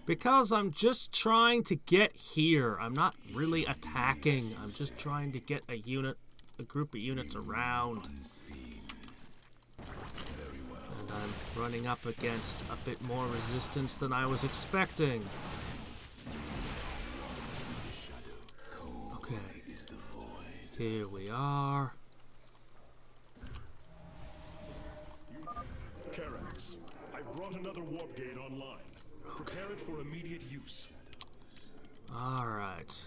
Because I'm just trying to get here. I'm not really attacking. I'm just trying to get a group of units around. Unseen. Very well. And I'm running up against a bit more resistance than I was expecting. Okay, Is the void. here we are. Carax, I brought another warp gate online. Prepare it for immediate use. Alright.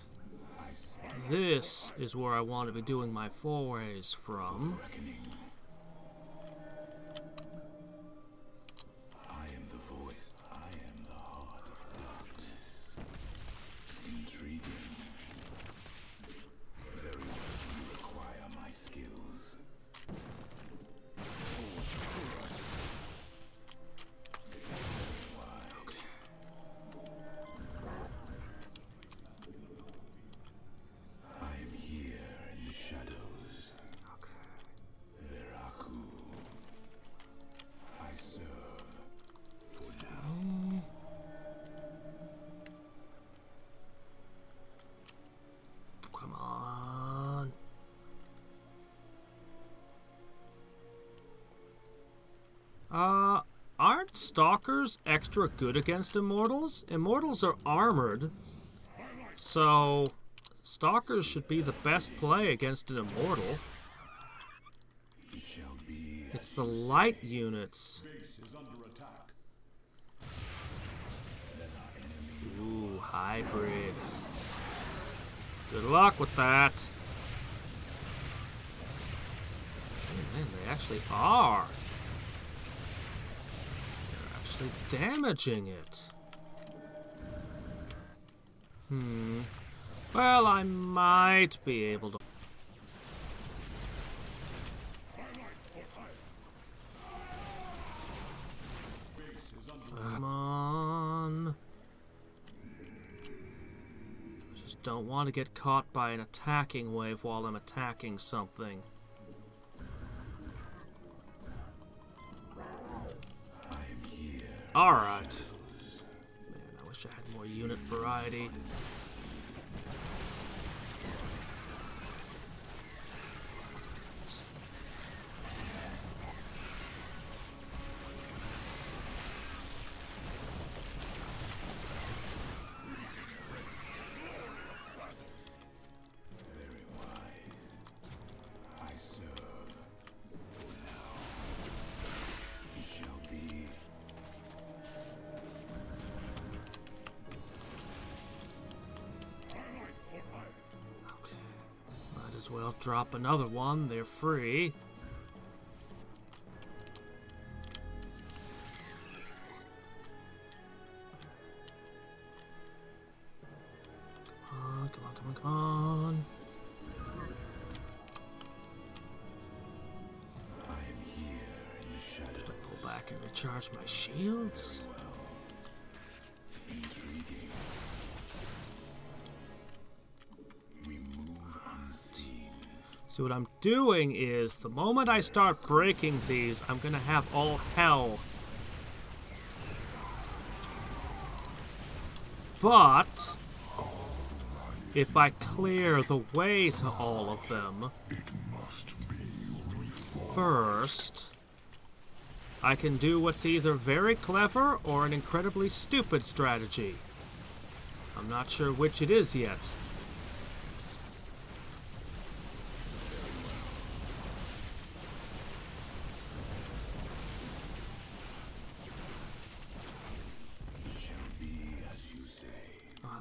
This is where I want to be doing my forays from. Reckoning. I am the voice. I am the heart of darkness. Intriguing. Very well. You require my skills. I am here in the shadows. Zeratul. I serve for now. Come on. Aren't stalkers extra good against immortals? Immortals are armored, so stalkers should be the best play against an immortal. It shall be as It's the light units. Ooh, hybrids. Good luck with that. Oh, man, they actually are. They're actually damaging it. Well, I might be able to. Come on. I just don't want to get caught by an attacking wave while I'm attacking something. Alright. Man, I wish I had more unit variety. As well drop another one. They're free. Come on, come on, come on, come on. I am here in the shadows. Should I pull back and recharge my shields? Intriguing. We move unseen. So what I'm doing is, the moment I start breaking these, I'm gonna have all hell. But if I clear the way to all of them first, I can do what's either very clever or an incredibly stupid strategy. I'm not sure which it is yet.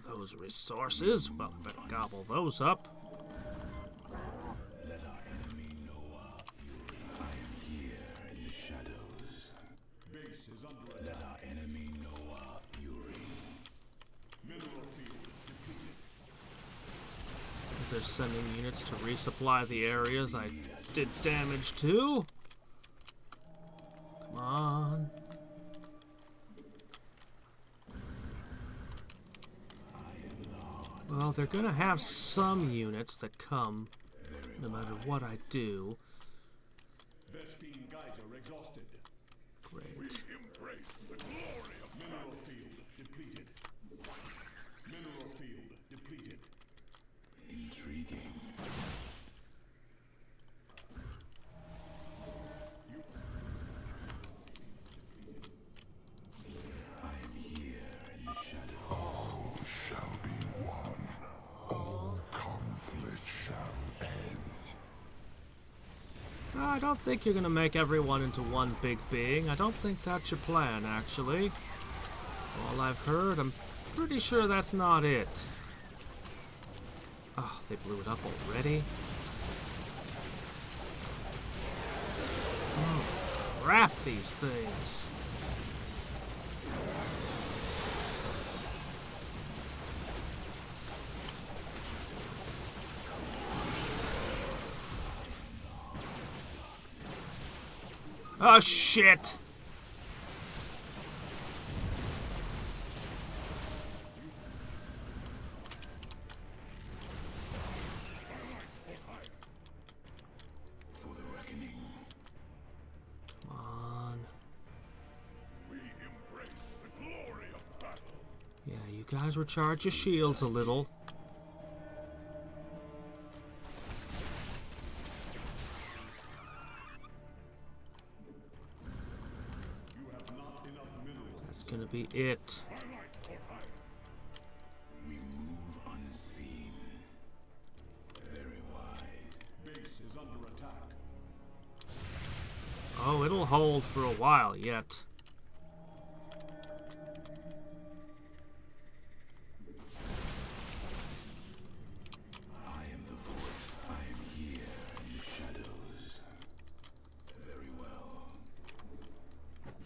Those resources, well, better gobble those up. Let our enemy know I am here in the shadows. Base is under attack. Let our enemy know Yuri. Mineral field depleted. As they're sending units to resupply the areas I did damage to. Come on. Well, they're gonna have some units that come, no matter what I do. Vespine Geyser exhausted. Great. Embrace the glory of Mineral field depleted. Mineral field depleted. Intriguing. I am here in the shadow. all shall be one. All conflict shall end. I don't think you're gonna make everyone into one big being. I don't think that's your plan, actually. All I've heard, I'm pretty sure that's not it. Oh, they blew it up already? Oh, crap, these things. Oh, shit! For the reckoning. Come on. We embrace the glory of battle. Yeah, you guys recharge your shields a little. That's gonna be it. We move unseen. Very wise. Base is under attack. Oh, it'll hold for a while yet. I am the voice. I am here in the shadows. Very well.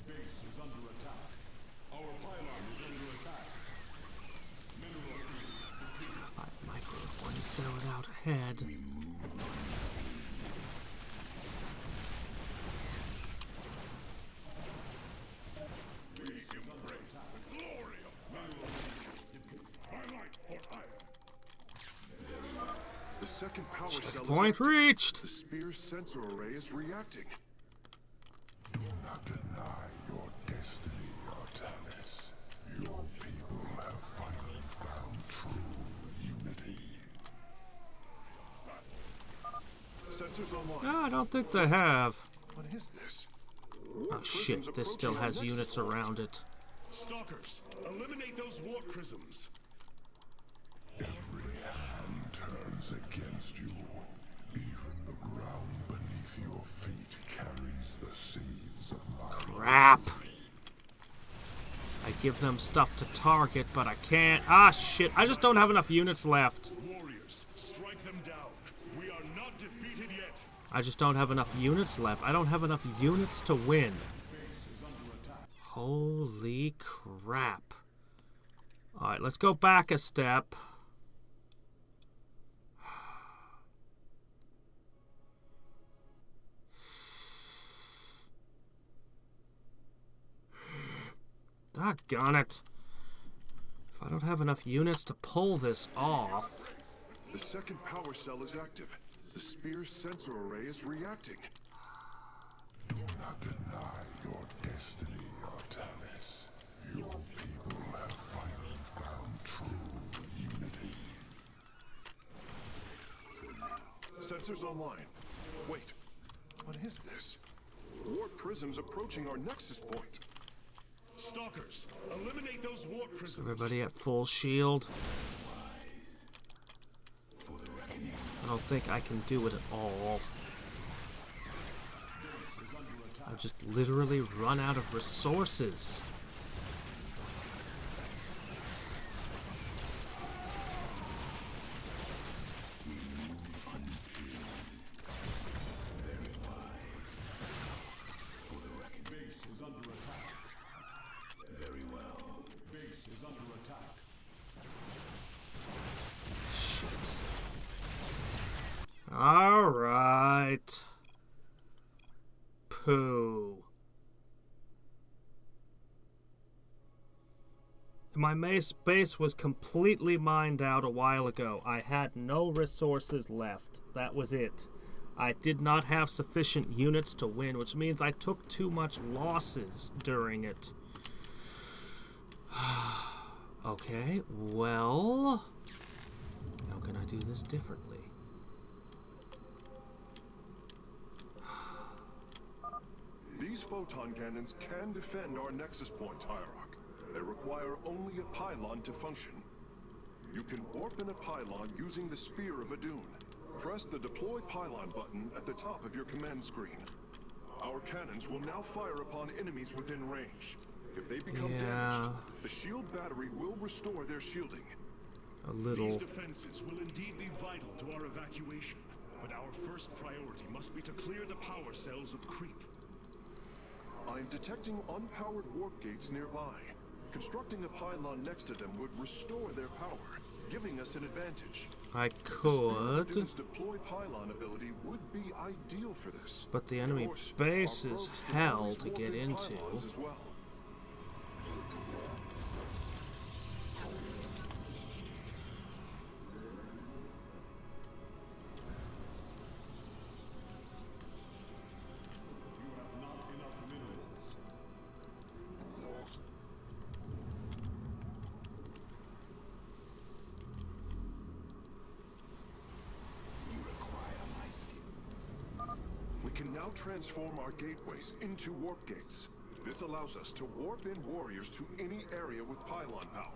Base is under attack. Our pylon is under attack. Mineral field. If I micro one, sell it out ahead. We move unseen. Glory of battle. I like for iron. The second power cell Point is reached! the spear's sensor array is reacting. Do not deny your destiny, Artem. Sensors online. No, I don't think they have. What is this? Oh shit, this still has units around it. Stalkers, eliminate those warp prisms. Every hand turns against you. Even the ground beneath your feet carries the seeds of my Crap. I give them stuff to target, but I can't. Ah, shit. I just don't have enough units left. Warriors, strike them down. We are not defeated yet. I just don't have enough units left. I don't have enough units to win. Holy crap. Alright, let's go back a step. Doggone it. If I don't have enough units to pull this off... The second power cell is active. The spear's sensor array is reacting. Do not deny your destiny, Artanis. Your people have finally found true unity. Sensors online. Wait. What is this? Warp prisms approaching our nexus point. Stalkers, eliminate those warp prisms. Everybody at full shield. I don't think I can do it at all. I've just literally run out of resources. Alright. Pooh. My base was completely mined out a while ago. I had no resources left. That was it. I did not have sufficient units to win, which means I took too much losses during it. Okay, well... how can I do this differently? These photon cannons can defend our nexus point, Hierarch. They require only a pylon to function. You can warp in a pylon using the Spear of Adun. Press the Deploy Pylon button at the top of your command screen. Our cannons will now fire upon enemies within range. If they become damaged, the shield battery will restore their shielding. A little. These defenses will indeed be vital to our evacuation, but our first priority must be to clear the power cells of Creep. I'm detecting unpowered warp gates nearby. Constructing a pylon next to them would restore their power, giving us an advantage. I could. Adun's deploy pylon ability would be ideal for this. But the enemy base is hell to get into. As well. Transform our gateways into warp gates. This allows us to warp in warriors to any area with pylon power.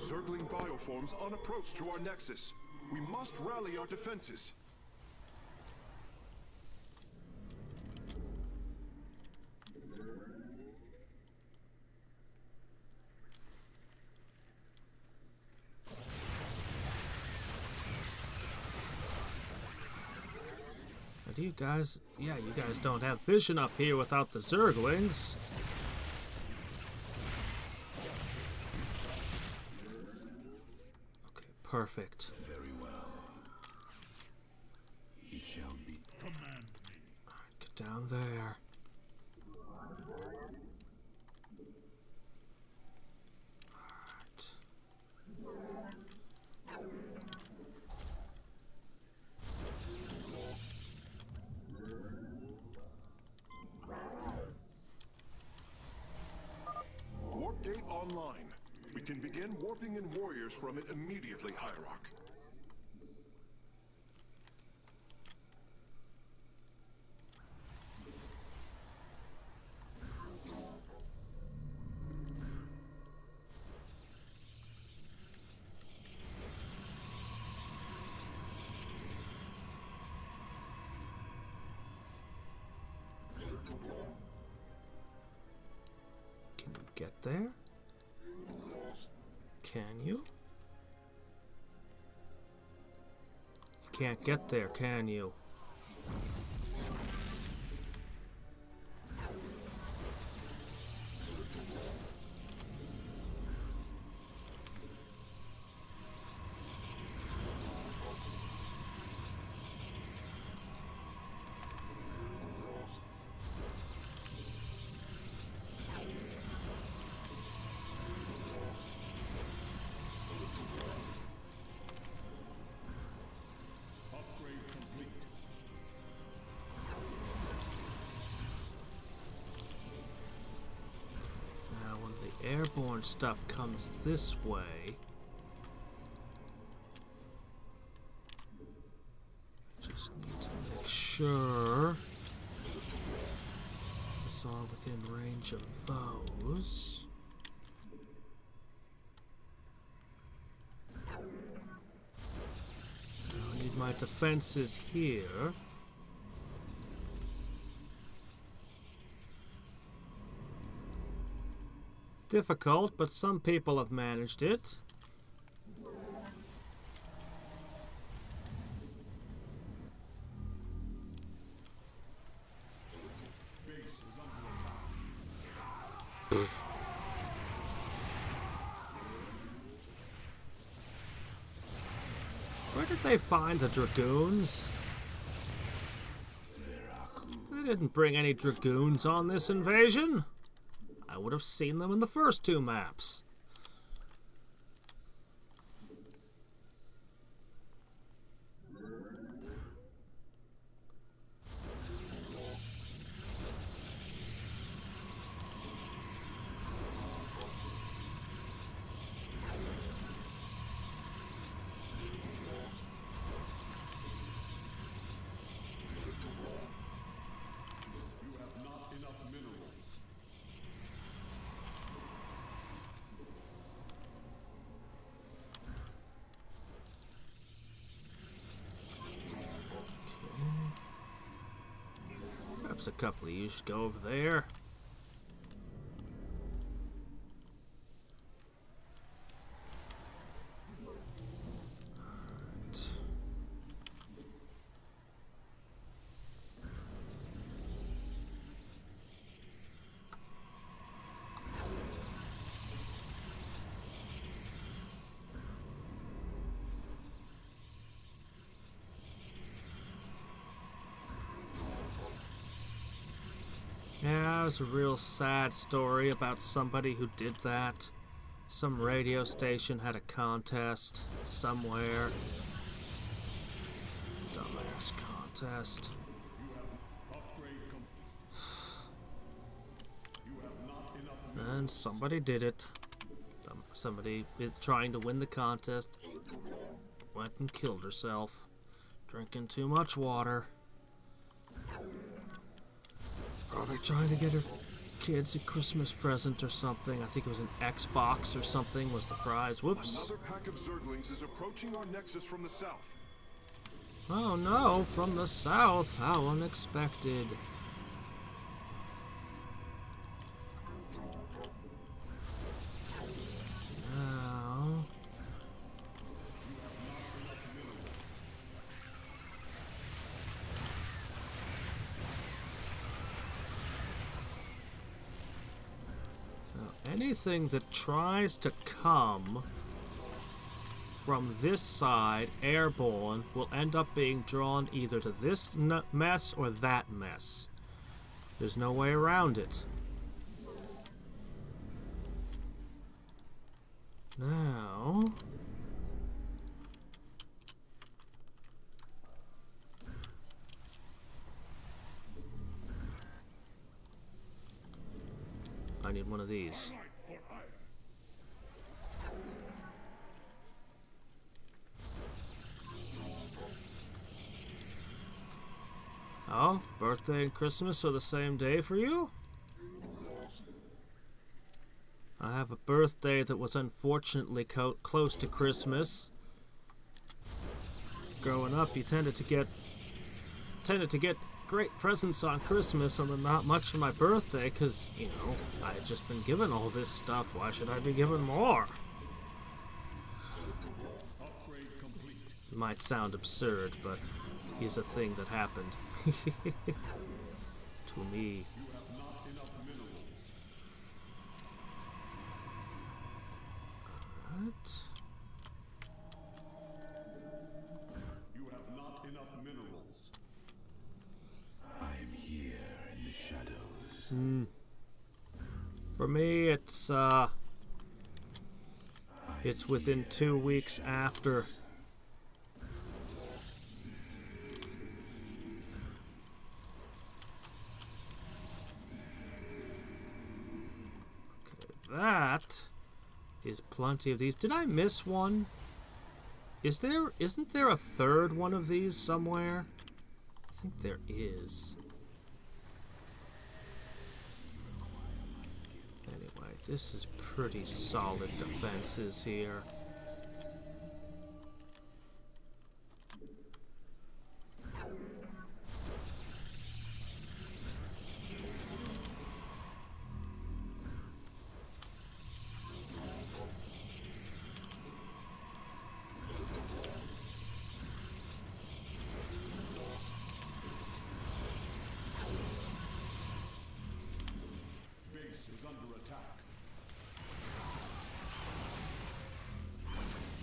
Circling bioforms on approach to our nexus. We must rally our defenses. Do you guys... yeah, you guys don't have vision up here without the Zerglings. Okay, perfect. Very well. Down there. Warp gate online. We can begin warping in warriors from it immediately, Hierarch. Can you get there? Can you? You can't get there, can you? Airborne stuff comes this way. Just need to make sure it's all within range of those. I need my defenses here. Difficult, but some people have managed it. Where did they find the dragoons? They didn't bring any dragoons on this invasion. I would have seen them in the first two maps. Perhaps a couple of you should go over there. Yeah, it was a real sad story about somebody who did that. Some radio station had a contest somewhere. Dumbass contest. And somebody did it. Somebody trying to win the contest went and killed herself, drinking too much water. Probably trying to get her kids a Christmas present or something. I think it was an Xbox or something was the prize. Whoops. Another pack of Zerglings is approaching our nexus from the south. Oh no, from the south. How unexpected. Now... anything that tries to come from this side, airborne, will end up being drawn either to this mess or that mess. There's no way around it. Now... I need one of these. Oh, birthday and Christmas are the same day for you? I have a birthday that was unfortunately close to Christmas. Growing up, you tended to get great presents on Christmas and then not much for my birthday because, you know, I had just been given all this stuff. Why should I be given more? It might sound absurd, but it's a thing that happened. To me. Alright. You have not enough minerals. I am here in the shadows. For me, it's within 2 weeks after. That is plenty of these. Did I miss one? Isn't there a third one of these somewhere? I think there is. Anyway, this is pretty solid defenses here.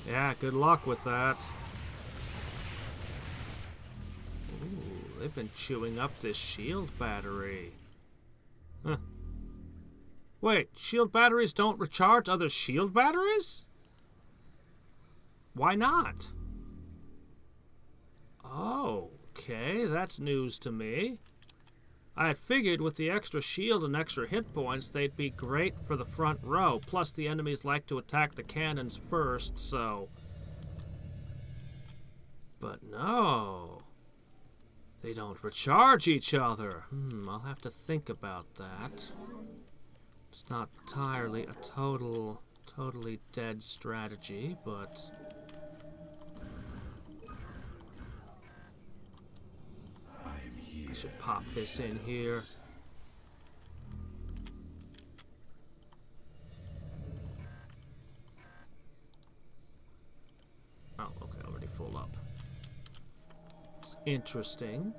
Yeah, good luck with that. Ooh, they've been chewing up this shield battery. Huh. Wait, shield batteries don't recharge other shield batteries? Why not? Oh, okay, that's news to me. I had figured with the extra shield and extra hit points, they'd be great for the front row. Plus, the enemies like to attack the cannons first, so... But no. They don't recharge each other. I'll have to think about that. It's not entirely a totally dead strategy, but... I should pop this in here. Oh, okay, already full up. It's interesting.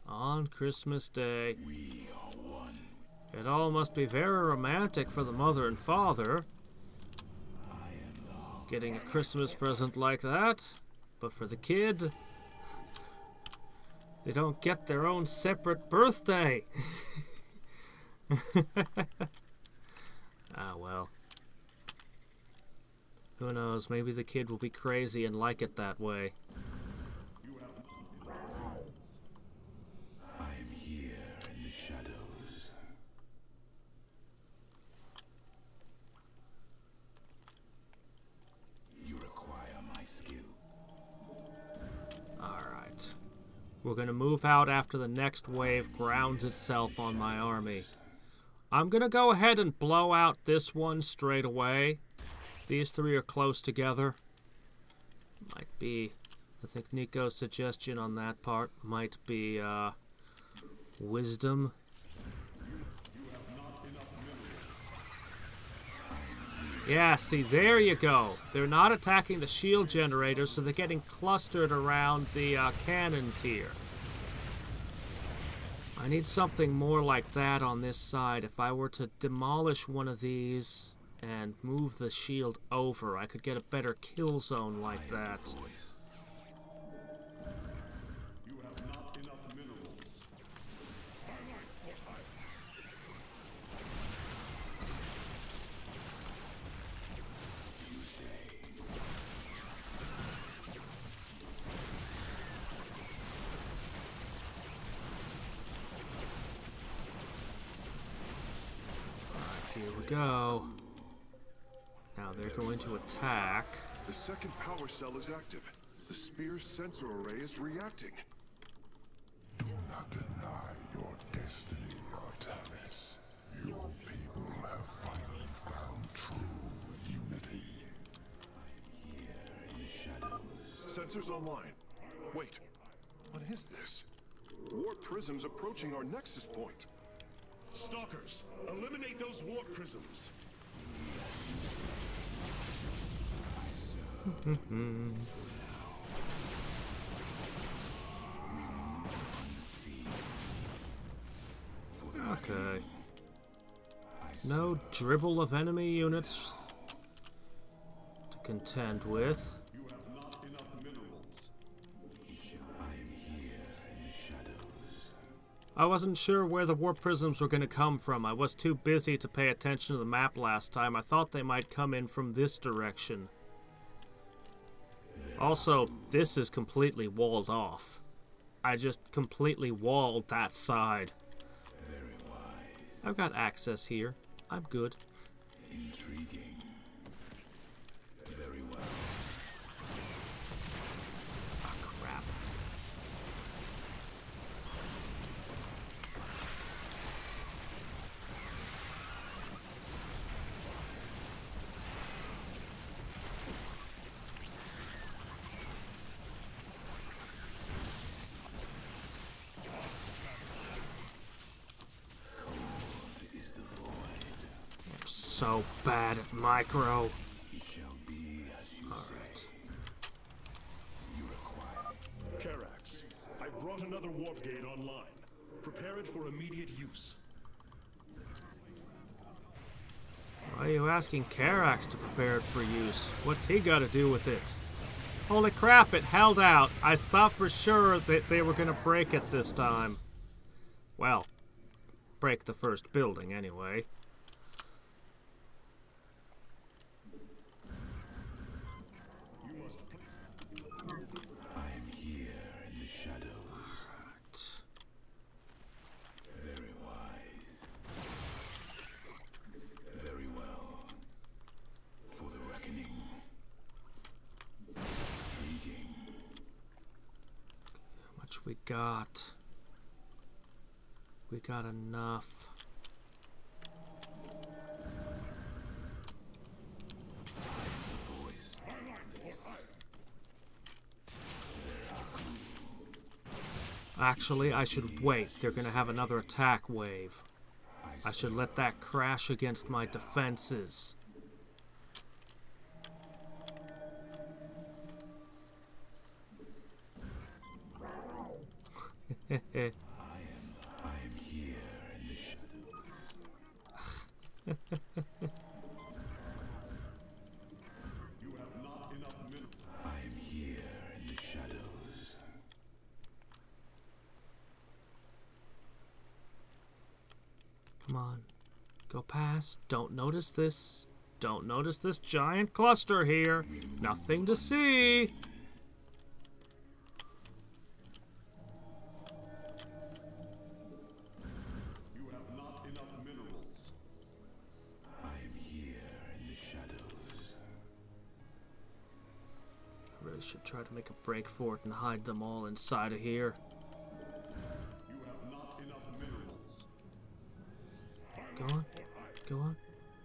On Christmas Day. We are one. It all must be very romantic for the mother and father. Getting a Christmas present like that. But for the kid, they don't get their own separate birthday. Ah, well. Who knows, maybe the kid will be crazy and like it that way. I am here in the shadows. You require my skill. Alright. We're gonna move out after the next wave grounds itself on my army. I'm gonna go ahead and blow out this one straight away. These three are close together. Might be, I think Nico's suggestion on that part might be, wisdom. Yeah, see, there you go. They're not attacking the shield generators, so they're getting clustered around the cannons here. I need something more like that on this side. If I were to demolish one of these and move the shield over. I could get a better kill zone like that. You have not enough minerals. You say. Here we go. Now they're going to attack. The second power cell is active. The spear's sensor array is reacting. Do not deny your destiny, Artemis. Your people have finally found true unity. Here in the shadows. Sensors online. Wait, what is this? Warp prisms approaching our nexus point. Stalkers, eliminate those warp prisms. Okay. No dribble of enemy units to contend with. You have not enough minerals. I am here in the shadows. I wasn't sure where the warp prisms were going to come from. I was too busy to pay attention to the map last time. I thought they might come in from this direction. Also, this is completely walled off. I just completely walled that side. Very wise. I've got access here. I'm good. Intriguing. Very well. Ah, crap. Is the void. I'm so bad at micro. It shall be as you say. You require. Karax, I brought another warp gate online. Prepare it for immediate use. Why are you asking Karax to prepare it for use? What's he got to do with it? Holy crap, it held out. I thought for sure that they were going to break it this time. Well, break the first building anyway. I am here in the shadows. Very wise. Very well. For the reckoning. Intriguing. How much we got? We got enough. Actually, I should wait. They're gonna have another attack wave. I should let that crash against my defenses. I am here in the shadows. You have not enough minerals. I am here in the shadows. Come on. Go past. Don't notice this. Don't notice this giant cluster here. Nothing to see. You have not enough minerals. I am here in the shadows. I really should try to make a break for it and hide them all inside of here. You have not enough minerals. Go on. Go on.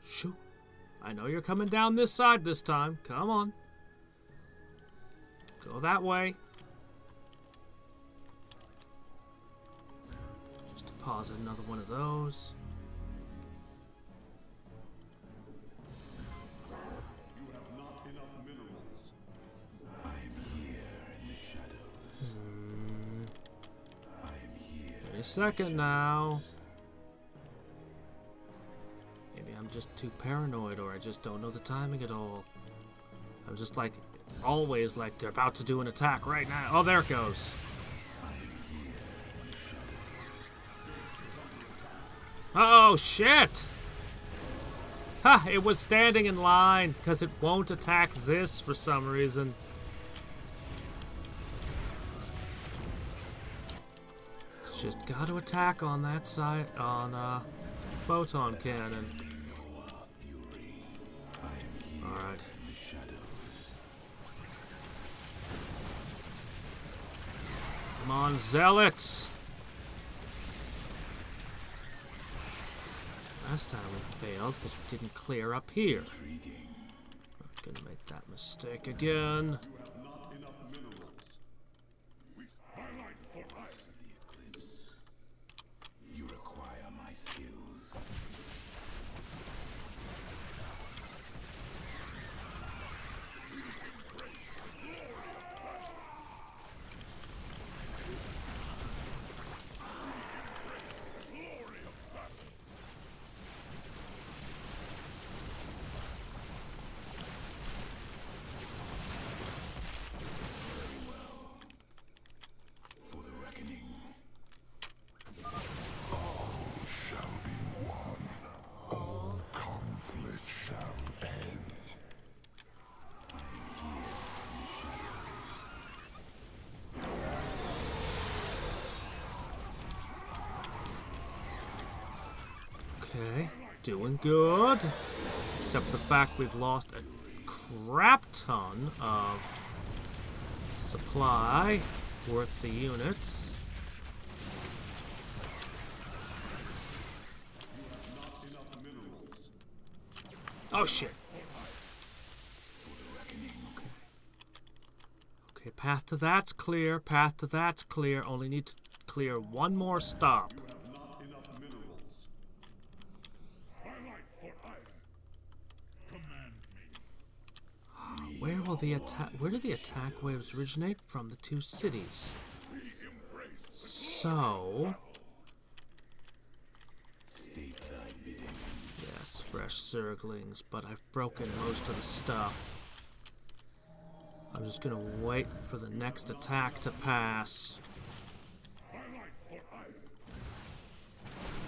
Shoot. I know you're coming down this side this time. Come on. Go that way. Just deposit another one of those. You have not enough minerals. I am here in the shadows. I am here. Any second now. Maybe I'm just too paranoid, or I just don't know the timing at all. I'm just like, always like, they're about to do an attack right now. Oh, there it goes. Oh, shit! Ha! It was standing in line, because it won't attack this for some reason. It's just got to attack on that side, on, photon cannon. Alright. Come on, zealots! Last time we failed because we didn't clear up here. Not gonna make that mistake again. You require my skills. Okay, doing good. Except for the fact we've lost a crap ton of supply worth the units. Oh shit. Okay, path to that's clear, path to that's clear. Only need to clear one more stop. Where do the attack waves originate from? The two cities. So, yes, fresh Zerglings, but I've broken most of the stuff. I'm just gonna wait for the next attack to pass.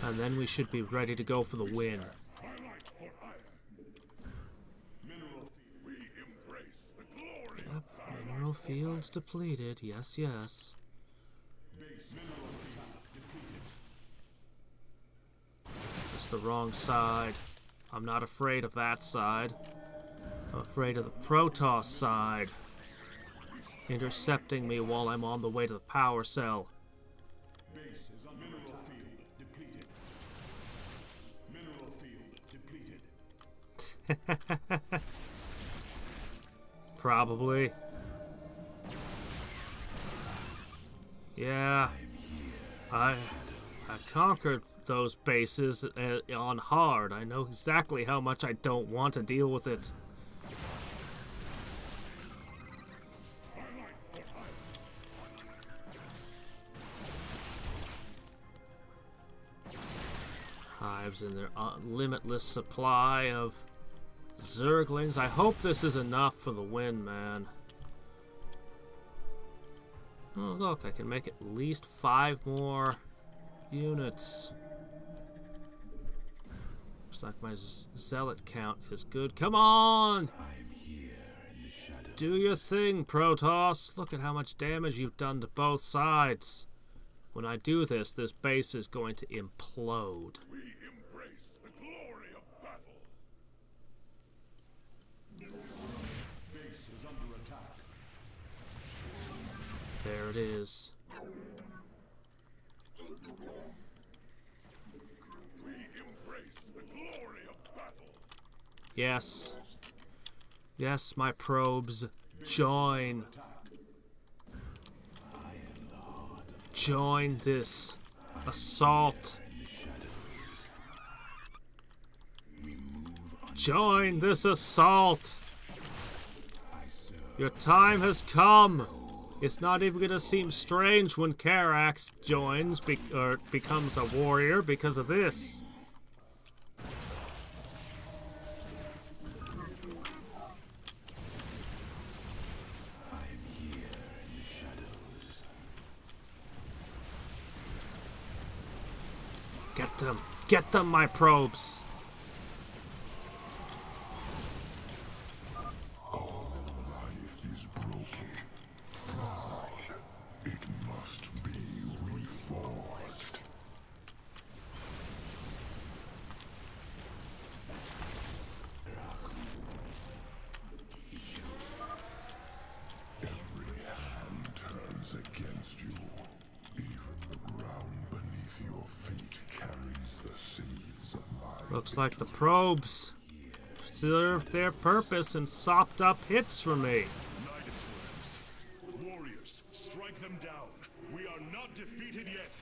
And then we should be ready to go for the win. Mineral fields depleted. Yes, yes. It's the wrong side. I'm not afraid of that side. I'm afraid of the Protoss side. Intercepting me while I'm on the way to the power cell. Probably. Yeah, I conquered those bases on hard. I know exactly how much I don't want to deal with it. Hives and their limitless supply of Zerglings. I hope this is enough for the win, man. Oh, look, I can make at least 5 more units. Looks like my zealot count is good. Come on! I'm here in the shadows. Do your thing, Protoss. Look at how much damage you've done to both sides. When I do this, this base is going to implode. We embrace the glory of battle. Base is under attack. There it is. We embrace the glory of battle. Yes. Yes, my probes. Join. Join this assault. Join this assault. Your time has come. It's not even gonna seem strange when Karax joins or becomes a warrior because of this. them. Get them, my probes. All life is broken, flawed. It must be reforged. Every hand turns against you. Even the ground beneath your feet carries the seeds of my... Looks like the probes served their purpose and sopped up hits for me. Nidus worms. Warriors, strike them down. We are not defeated yet.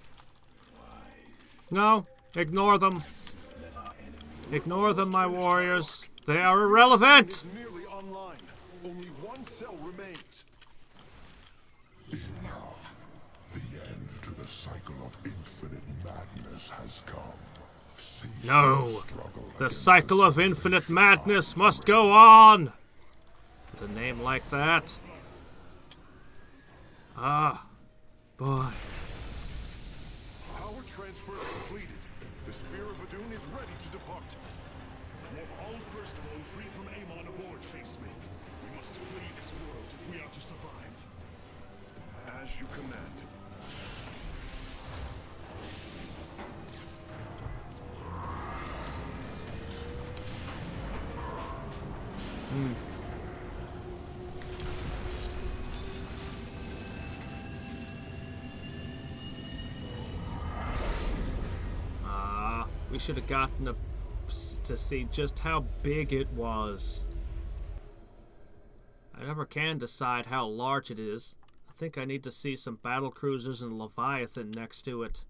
No, ignore them. Ignore them, my warriors. They are irrelevant. Nearly online. Only one cell remains. Enough. The end to the cycle of infinite madness has come. Cease No. your struggle The against cycle of infinite madness must go on. With a name like that. Ah, boy. Power transfer completed. The Spear of Adun is ready to depart. Let all first of all free from Amon aboard, Facesmith. We must flee this world if we are to survive. As you command. We should have gotten to see just how big it was. I never can decide how large it is. I think I need to see some battle cruisers and Leviathan next to it.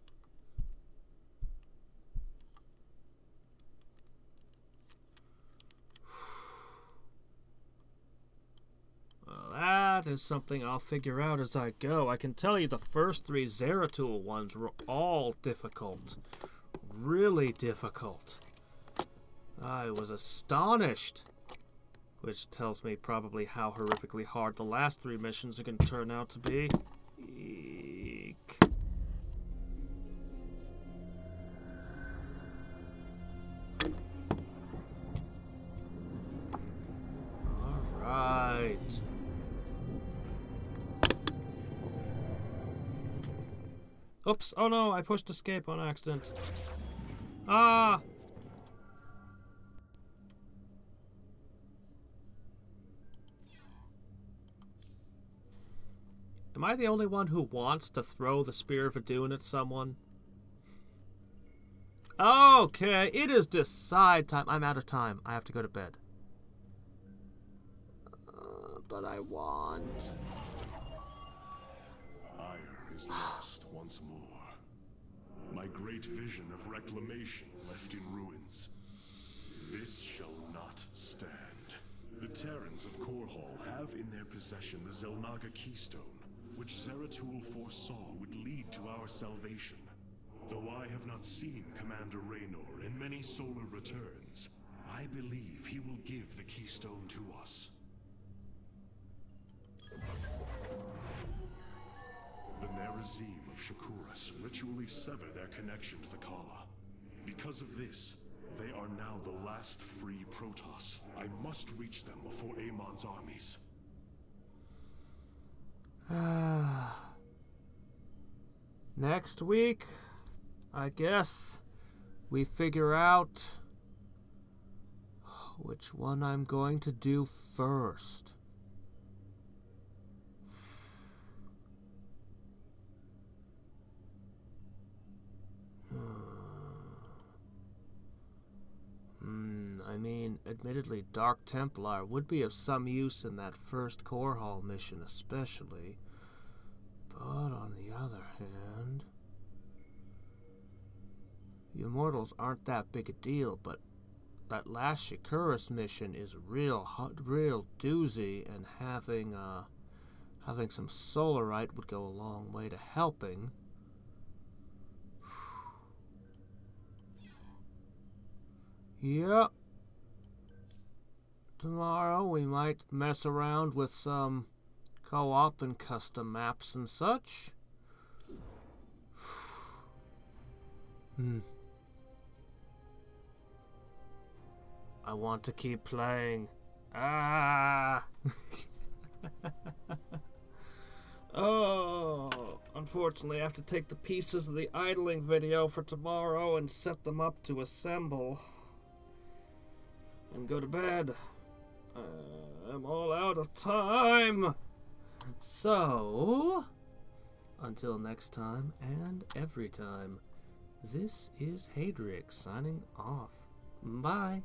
Well, that is something I'll figure out as I go. I can tell you the first 3 Zeratul ones were all difficult. Really difficult. I was astonished. Which tells me probably how horrifically hard the last 3 missions are going to turn out to be. Eek. Alright. Oops. Oh no, I pushed escape on accident. Ah! Am I the only one who wants to throw the Spear of Adun at someone? Okay, it is decide time. I'm out of time. I have to go to bed. But I want... Aiur is lost once more. My great vision of reclamation left in ruins. This shall not stand. The Terrans of Korhal have in their possession the Zelnaga Keystone, which Zeratul foresaw would lead to our salvation. Though I have not seen Commander Raynor in many solar returns, I believe he will give the Keystone to us. The Nerazim of Shakuras ritually sever their connection to the Kala. Because of this, they are now the last free Protoss. I must reach them before Amon's armies. Next week, I guess, we figure out which one I'm going to do first. I mean, admittedly, Dark Templar would be of some use in that first Korhal mission especially. But on the other hand, the Immortals aren't that big a deal, but that last Shakuras mission is real doozy, and having some Solarite would go a long way to helping. Yep. Tomorrow we might mess around with some co-op and custom maps and such. I want to keep playing. Ah! Oh, unfortunately I have to take the pieces of the idling video for tomorrow and set them up to assemble. And go to bed. I'm all out of time. So, until next time and every time, this is Hadriex signing off. Bye.